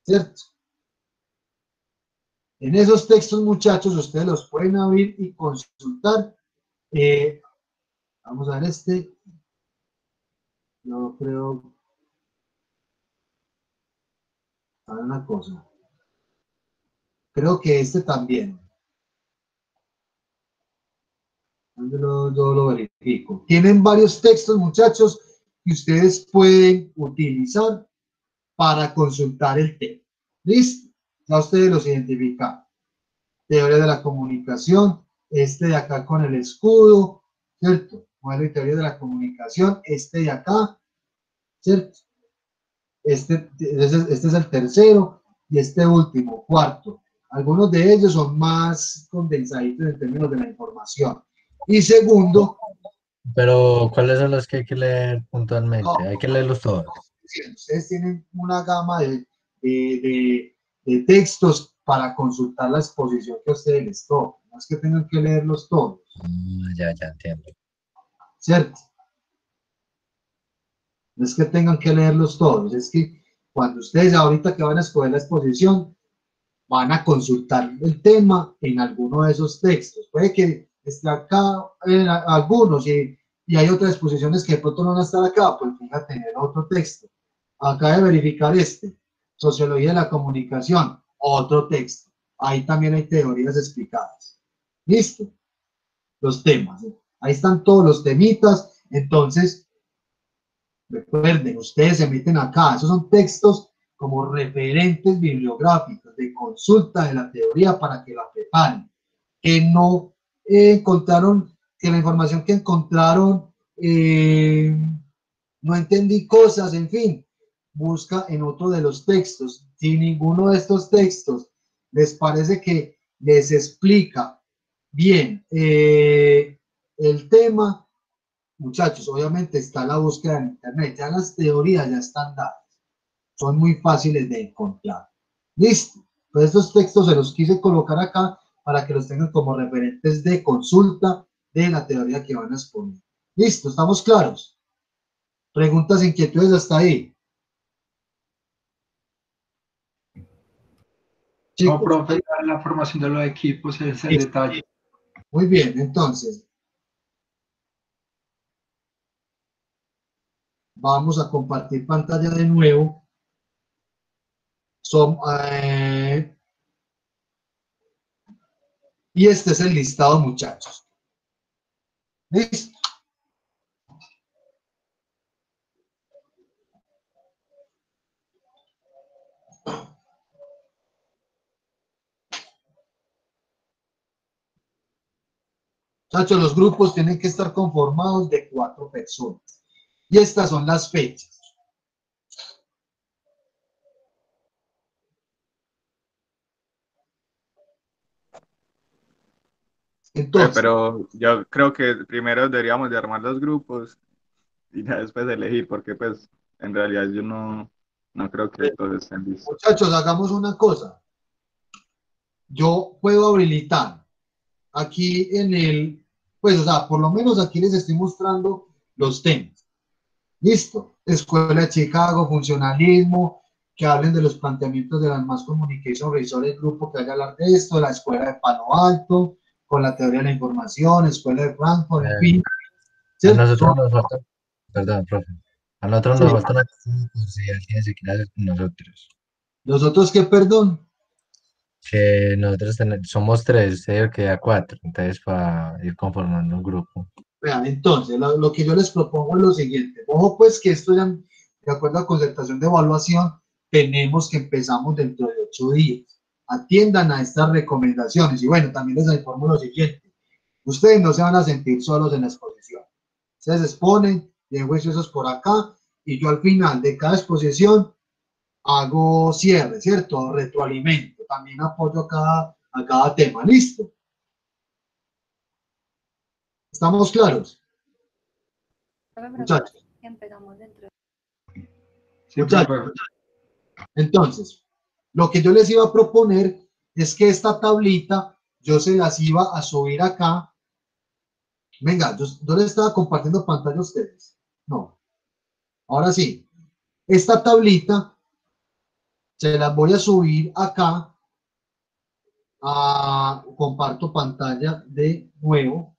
¿cierto? En esos textos, muchachos, ustedes los pueden abrir y consultar. Vamos a ver este. Yo creo. A ver una cosa. Creo que este también. Yo lo verifico. Tienen varios textos, muchachos, que ustedes pueden utilizar para consultar el tema. ¿Listo? Ya ustedes los identifican. Teoría de la comunicación. Este de acá con el escudo, ¿cierto? Modelo y teoría de la comunicación. Este de acá, ¿cierto? Este es el tercero y este último, cuarto. Algunos de ellos son más condensaditos en términos de la información. Y segundo. Pero, ¿cuáles son los que hay que leer puntualmente? Hay que leerlos todos. Ustedes tienen una gama de textos para consultar la exposición que a ustedes les toca. No es que tengan que leerlos todos. Ya entiendo. ¿Cierto? No es que tengan que leerlos todos, es que cuando ustedes ahorita que van a escoger la exposición, van a consultar el tema en alguno de esos textos. Puede que esté acá en algunos y hay otras exposiciones que de pronto no van a estar acá, pues fíjate en el otro texto. Acá de verificar Sociología de la Comunicación, otro texto. Ahí también hay teorías explicadas. ¿Listo? Los temas. Ahí están todos los temitas. Entonces, recuerden, ustedes se meten acá. Esos son textos como referentes bibliográficos de consulta de la teoría para que la preparen. Que no encontraron, que la información que encontraron no entendí cosas, en fin, busca en otro de los textos. Si ninguno de estos textos les parece que les explica bien el tema, muchachos, obviamente está la búsqueda en internet, ya las teorías ya están dadas, son muy fáciles de encontrar. Listo, pues estos textos se los quise colocar acá para que los tengan como referentes de consulta de la teoría que van a exponer. Listo, ¿estamos claros? Preguntas, inquietudes hasta ahí. No, profe, la formación de los equipos es el detalle. Muy bien, entonces. Vamos a compartir pantalla de nuevo. Y este es el listado, muchachos. ¿Listo? Muchachos, los grupos tienen que estar conformados de 4 personas. Y estas son las fechas. Entonces, pero yo creo que primero deberíamos de armar los grupos y ya después elegir, porque pues en realidad yo no creo que todos estén listos. Muchachos, hagamos una cosa. Yo puedo habilitar aquí en el, pues, o sea, por lo menos aquí les estoy mostrando los temas. Listo. Escuela de Chicago, funcionalismo, que hablen de los planteamientos de las Mass Communication Research, el grupo que haya hablar de esto, la escuela de Palo Alto, con la teoría de la información, escuela de Frankfurt, en fin. ¿Sí? A nosotros nos falta, perdón, profe, a nosotros nos falta si alguien se quiere hacer con nosotros. ¿Los otros qué, perdón? Que nosotros somos 3, usted queda 4, entonces para ir conformando un grupo. Vean, entonces, lo que yo les propongo es lo siguiente. Ojo, pues, que esto ya, de acuerdo a concertación de evaluación, tenemos que empezamos dentro de 8 días. Atiendan a estas recomendaciones. Y bueno, también les informo lo siguiente. Ustedes no se van a sentir solos en la exposición. Ustedes exponen, bien juiciosos por acá, y yo al final de cada exposición hago cierre, ¿cierto? Retroalimento. También apoyo a cada tema. ¿Listo? ¿Estamos claros? Muchachos. Empezamos dentro. Muchachos. Entonces, lo que yo les iba a proponer es que esta tablita yo se las iba a subir acá. Venga, yo les estaba compartiendo pantalla a ustedes. No. Ahora sí. Esta tablita se las voy a subir acá. Comparto pantalla de nuevo.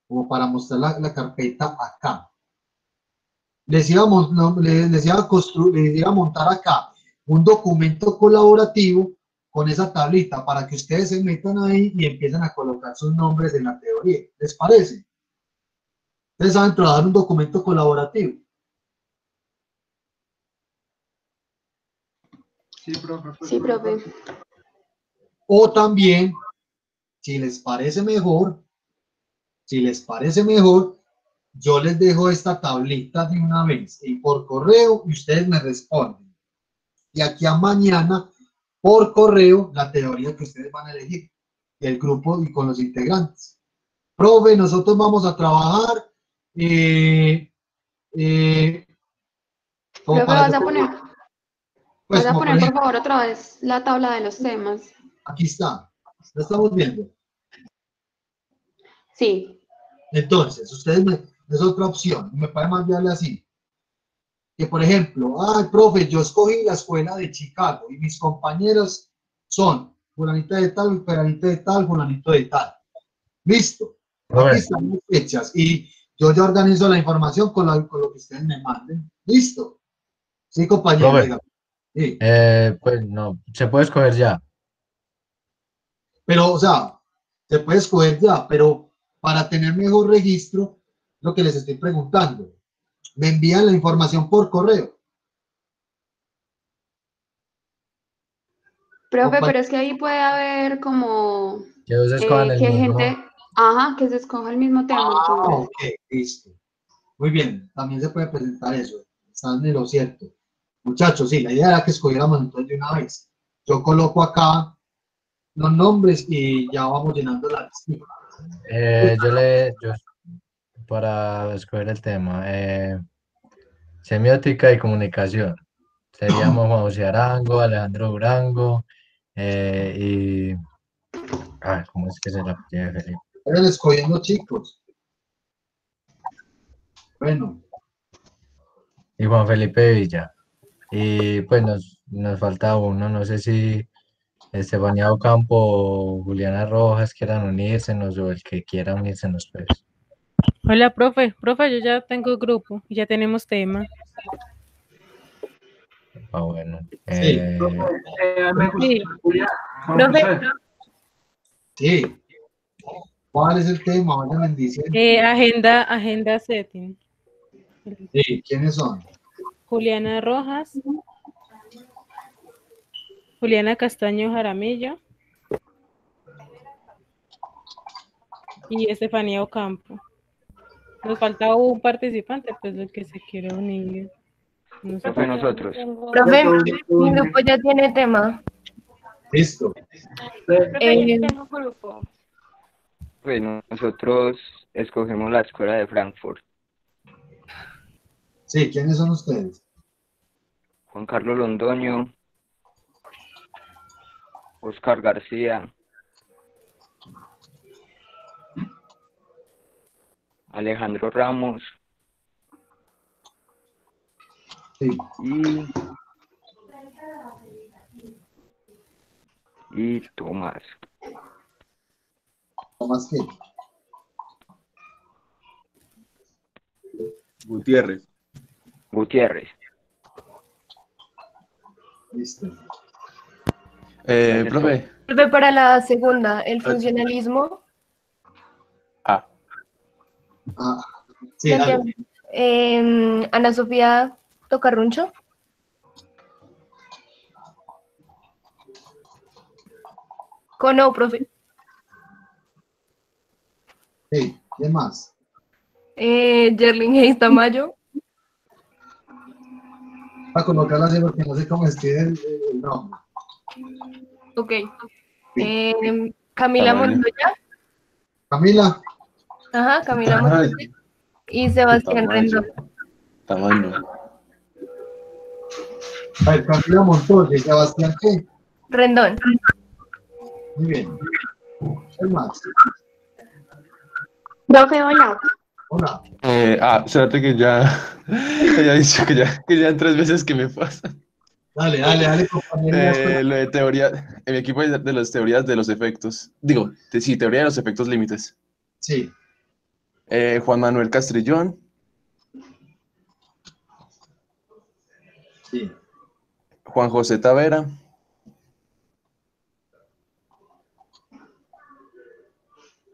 Como para mostrar la carpeta acá. Les iba a montar acá un documento colaborativo con esa tablita para que ustedes se metan ahí y empiecen a colocar sus nombres en la teoría. ¿Les parece? Ustedes saben trabajar un documento colaborativo. Sí, profe. Sí, profe. O también, si les parece mejor, yo les dejo esta tablita de una vez y por correo y ustedes me responden. Y aquí a mañana, por correo, la teoría que ustedes van a elegir, el grupo y con los integrantes. Profe, nosotros vamos a trabajar. Profe, vas a poner por favor otra vez la tabla de los temas. Aquí está, ¿la estamos viendo? Sí. Entonces, ustedes es otra opción, me pueden mandarle así. que por ejemplo, profe, yo escogí la escuela de Chicago y mis compañeros son fulanita de tal, fulanita de tal, fulanito de tal. Listo. Aquí están las fechas y yo ya organizo la información con lo que ustedes me manden. Listo. Sí, compañero. Profe, dígame. Sí. pues no, se puede escoger ya. Pero, o sea, se puede escoger ya, pero para tener mejor registro, lo que les estoy preguntando, me envían la información por correo. Profe, pero es que ahí puede haber como Que ellos escojan el que mismo. gente, que se escoja el mismo tema. Entonces, Ok, listo. Muy bien, también se puede presentar eso. Están en lo cierto. Muchachos, sí, la idea era que escogiéramos entonces de una vez. Yo coloco acá los nombres y ya vamos llenando la lista. Yo para escoger el tema, semiótica y comunicación. Seríamos Juan José Arango, Alejandro Durango y... ¿cómo es que se la pide Felipe? Vayan escogiendo, chicos. Bueno. Y Juan Felipe Villa. Y pues nos falta uno, no sé si Estefanía Ocampo o Juliana Rojas quieran unírsenos o el que quiera unírsenos pues. Hola, profe, yo ya tengo grupo, ya tenemos tema. Bueno. Sí. Me gusta. Sí. Profe. Sí. ¿Cuál es el tema? Vayan diciendo. Agenda setting. Sí, ¿quiénes son? Juliana Rojas, Juliana Castaño Jaramillo y Estefanía Ocampo. Nos falta un participante, pues el que se quiera unir. Profe, nosotros. Profe, mi grupo ya tiene tema. Listo. Pues nosotros escogemos la escuela de Frankfurt. Sí, ¿quiénes son ustedes? Juan Carlos Londoño, Oscar García, Alejandro Ramos, sí. y Tomás. ¿Tomás qué? Gutiérrez. Listo. Profe. Profe, para la segunda, el funcionalismo. Sí, dale. Ana Sofía Tocarruncho. Cono, profe. Sí, ¿quién más? Yerlin Hayes Tamayo. Para colocarla así porque no sé cómo escribe el nombre. Ok. Camila Montoya. Camila. Ajá, Camila Montoya. Y Sebastián Rendón. Tamaño. A ver, Camila Montoya y Sebastián ¿qué? Rendón. Muy bien. ¿Quién más? profe, hola. Hola. Espérate que ya he dicho que ya 3 veces que me pasa. Dale, compañero. Lo de teoría, en mi equipo es de las teorías de los efectos. Digo, sí, teoría de los efectos límites. Sí. Juan Manuel Castrillón. Sí. Juan José Tavera.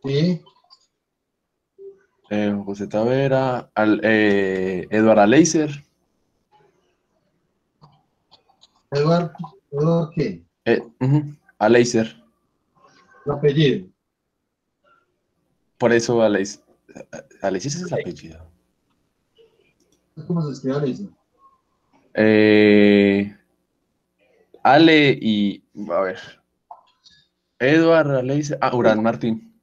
Sí. José Tavera. Eduardo Aleiser. ¿Eduardo qué? Aleiser. ¿El apellido? Por eso Aleiser es el apellido. ¿Cómo se escribe Aleiser? Ale y... A ver. Eduardo Aleiser. Urán Martín.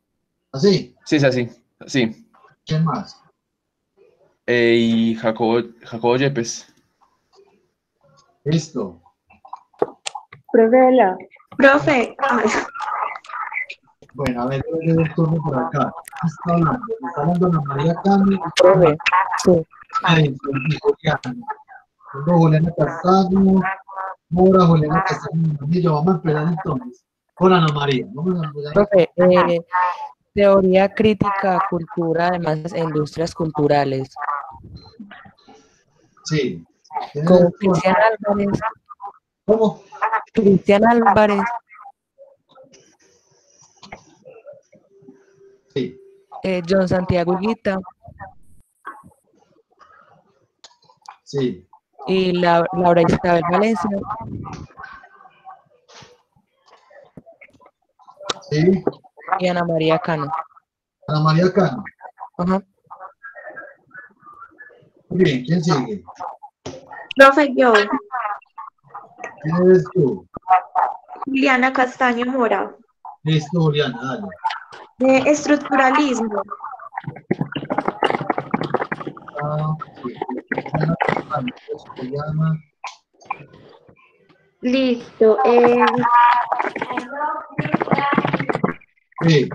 ¿Así? Sí, es así. Sí. ¿Quién más? Y Jacobo Yepes. Listo. Profe, hola. Profe. Bueno, a ver, yo le doy el turno por acá. Está hablando Ana María Cami. Profe, sí. Ay, Juliana. Tengo Juliana Castaño, Mora, Juliana Castaño, Monillo. Vamos a empezar entonces con Ana María. Vamos a empezar. Profe, teoría crítica, cultura, además e industrias culturales. Sí. Con Cristian Álvarez. ¿Cómo? Cristian Álvarez. Sí. John Santiago Higuita. Sí. Y Laura Isabel Valencia. Sí. Y Ana María Cano. Ana María Cano. Ajá. Muy bien, ¿quién sigue? Profe, yo. ¿Quién eres tú? Juliana Castaño Mora. Listo, Juliana, dale. De estructuralismo. Sí. Juliana. Listo. Sí.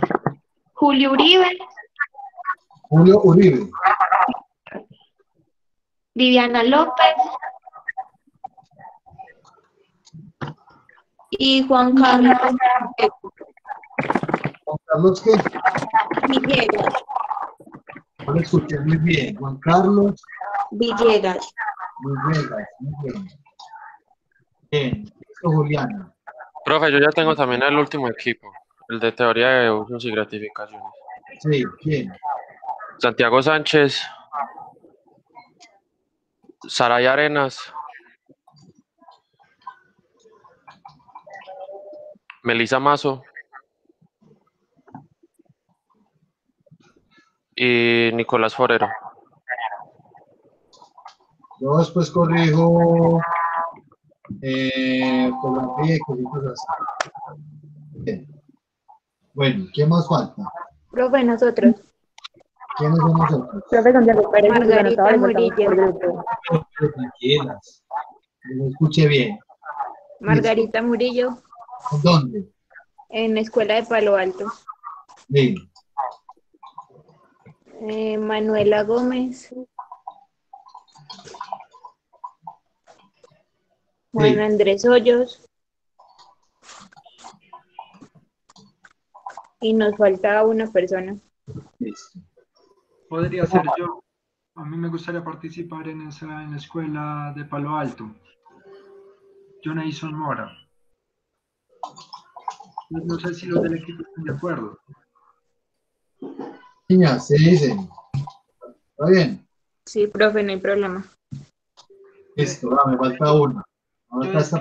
Julio Uribe. Julio Uribe. Viviana López. Y Juan Carlos. Juan Carlos, ¿qué? Villegas. No lo escuché muy bien. Juan Carlos Villegas. Villegas. Muy bien. Bien. Listo, Juliana. Profe, yo ya tengo también el último equipo, el de teoría de usos y gratificaciones. Sí, ¿quién? Santiago Sánchez, Saray Arenas, Melissa Mazo y Nicolás Forero. Yo después corrijo fotografía y cositas así. Bien. Bueno, ¿quién más falta? Profe, nosotros. ¿Quiénes son nosotros? Profe Santiago Pérez, Margarita Murillo. Pero tranquilas. No escuché bien. Margarita Murillo. ¿Dónde? En Escuela de Palo Alto. Bien. Manuela Gómez. Juan Andrés Hoyos. Y nos falta una persona. Listo. Podría ser yo. A mí me gustaría participar en la escuela de Palo Alto. Jonason Mora. No sé si los del equipo están de acuerdo. Niña, se dicen. ¿Está bien? Sí, profe, no hay problema. Listo, me falta una. Ahora está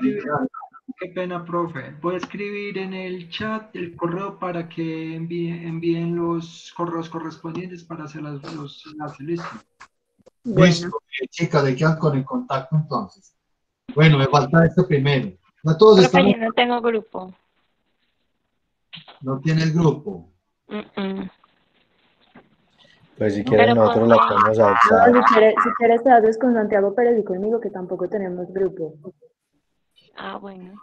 Qué pena, profe. Voy a escribir en el chat el correo para que envíen los correos correspondientes para hacer las listo. Listo, chicas, de quedan con el contacto entonces. Bueno, me falta este primero. No todos Profe, estamos. yo no tengo grupo. No tiene el grupo. Pues si quieren nosotros la podemos No, alzar. si quieres te haces con Santiago Pérez y conmigo, que tampoco tenemos grupo. Ah, bueno.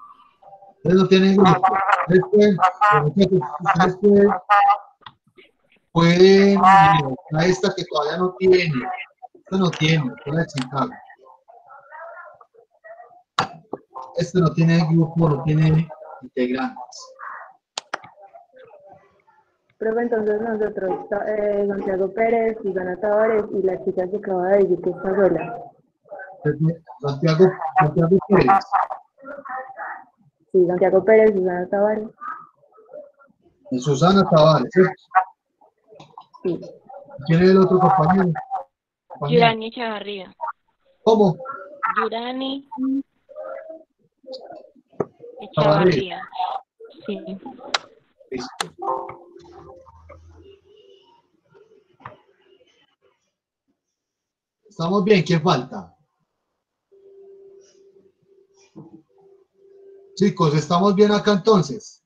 Ustedes no tienen grupo. Ustedes pueden a esta que todavía no tiene. Esta no tiene, esta es la de Chicago. Este no tiene grupo, no tiene integrantes. Profe, entonces nosotros, Santiago Pérez, Susana Tavares y la chica que acaba de decir que está sola. Santiago Pérez. Sí, Santiago Pérez, Susana Tavares. Y Susana Tavares, ¿cierto? Sí. ¿Quién es el otro compañero? Yurani Echevarría. ¿Cómo? Yurani Echevarría. Sí. Listo. ¿Estamos bien? ¿Quién falta? Chicos, ¿estamos bien acá entonces?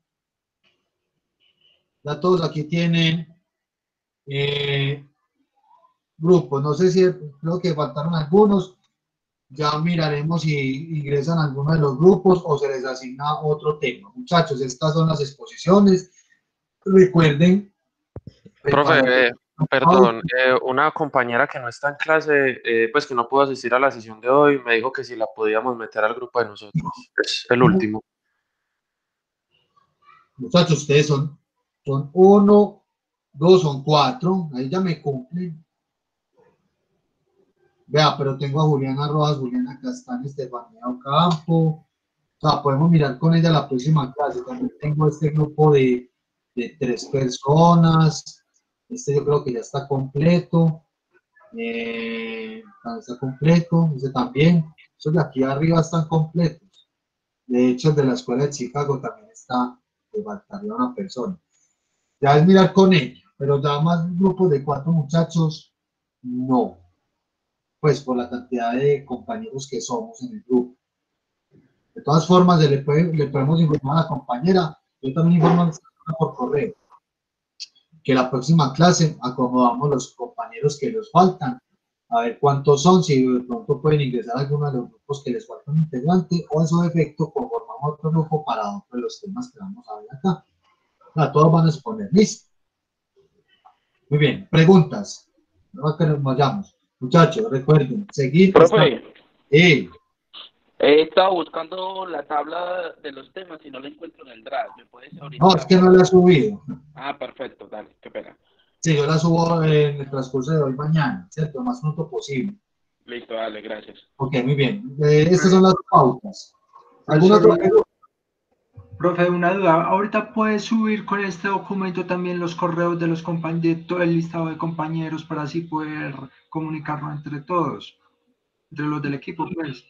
Ya todos aquí tienen grupos. No sé si creo que faltaron algunos. Ya miraremos si ingresan a alguno de los grupos o se les asigna otro tema. Muchachos, estas son las exposiciones. Recuerden. Profe, Perdón, una compañera que no está en clase, pues que no pudo asistir a la sesión de hoy, me dijo que si la podíamos meter al grupo de nosotros. Es el último. Muchachos, ustedes son 1, 2, son 4. Ahí ya me cumplen. Vea, pero tengo a Juliana Rojas, Juliana Castán, Estefanía Ocampo. O sea, podemos mirar con ella la próxima clase. También tengo este grupo de 3 personas. Este yo creo que ya está completo. Está completo. Ese también. Esos de aquí arriba están completos. De hecho, el de la escuela de Chicago también está. Le faltaría una persona. Ya es mirar con ella. Pero ya más grupos de 4 muchachos, no. Pues por la cantidad de compañeros que somos en el grupo. De todas formas, le podemos informar a la compañera, yo también informo por correo, que la próxima clase acomodamos los compañeros que nos faltan, a ver cuántos son, si de pronto pueden ingresar algunos de los grupos que les falta un integrante, o en su defecto conformamos otro grupo para otro de los temas que vamos a ver acá. A todos van a exponer, ¿listo? Muy bien, preguntas. No que nos vayamos. Muchachos, recuerden, seguir. Profe, He estado buscando la tabla de los temas y no la encuentro en el Drive. ¿Me puedes ahorita? No, es que no la he subido. Ah, perfecto, dale, qué pena. Sí, yo la subo en el transcurso de hoy mañana, ¿cierto? Lo más pronto posible. Listo, dale, gracias. Ok, muy bien. Estas son las pautas. ¿Alguna otra pregunta? Profe, una duda. Ahorita puedes subir con este documento también los correos de los compañeros, de todo el listado de compañeros para así poder comunicarnos entre todos, entre los del equipo, pues.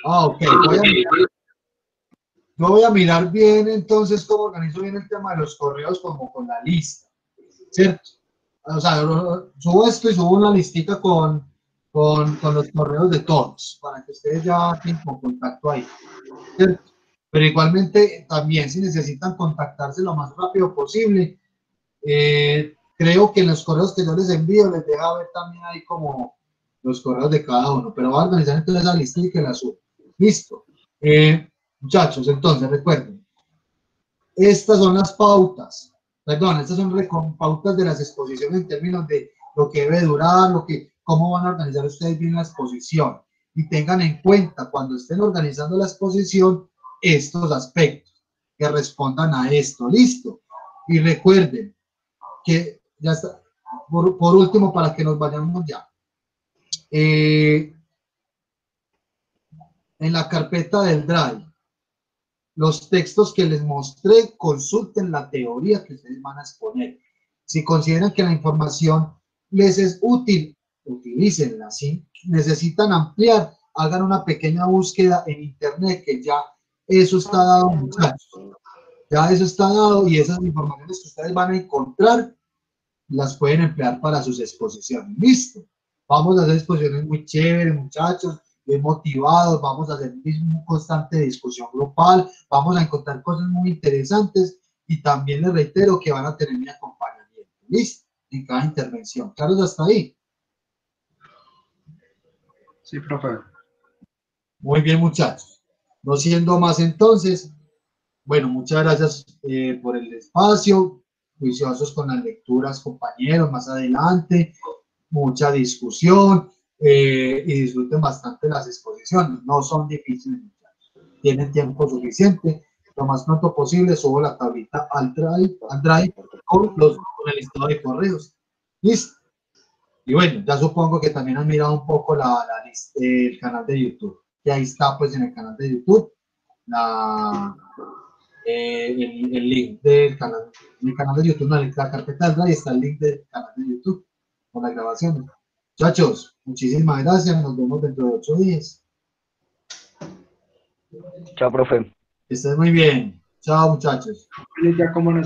Ah, ok. Voy a mirar bien entonces cómo organizo bien el tema de los correos como con la lista, ¿cierto? O sea, subo esto y subo una listita con los correos de todos, para que ustedes ya tengan contacto ahí, ¿cierto? Pero igualmente también si necesitan contactarse lo más rápido posible, creo que en los correos que yo les envío les deja ver también ahí como los correos de cada uno, pero voy a organizar entonces esa lista y que la subo. Listo. Muchachos, entonces recuerden, estas son las pautas, perdón, estas son pautas de las exposiciones en términos de lo que debe durar, cómo van a organizar ustedes bien la exposición, y tengan en cuenta cuando estén organizando la exposición estos aspectos, que respondan a esto, listo, y recuerden que ya está, por último, para que nos vayamos ya, en la carpeta del Drive, los textos que les mostré, consulten la teoría que ustedes van a exponer. Si consideran que la información les es útil, utilícenla. Si necesitan ampliar, hagan una pequeña búsqueda en internet, que ya eso está dado, muchachos. Ya eso está dado y esas informaciones que ustedes van a encontrar las pueden emplear para sus exposiciones. Listo. Vamos a hacer exposiciones muy chéveres, muchachos. Bien motivados, vamos a hacer una constante discusión grupal, vamos a encontrar cosas muy interesantes y también les reitero que van a tener mi acompañamiento, ¿listo? En cada intervención. ¿Claro hasta ahí? Sí, profe. Muy bien, muchachos. No siendo más entonces, bueno, muchas gracias por el espacio, juiciosos con las lecturas, compañeros, más adelante, mucha discusión. Y disfruten bastante las exposiciones, no son difíciles, tienen tiempo suficiente, lo más pronto posible subo la tablita al Drive con el listado de correos, listo. Y bueno, ya supongo que también han mirado un poco el canal de YouTube, que ahí está pues en el canal de YouTube el link del canal, en el canal de YouTube, en la carpeta del Drive está el link del canal de YouTube con las grabaciones. Muchachos, muchísimas gracias. Nos vemos dentro de 8 días. Chao, profe. Que estén muy bien. Chao, muchachos. Ya como nos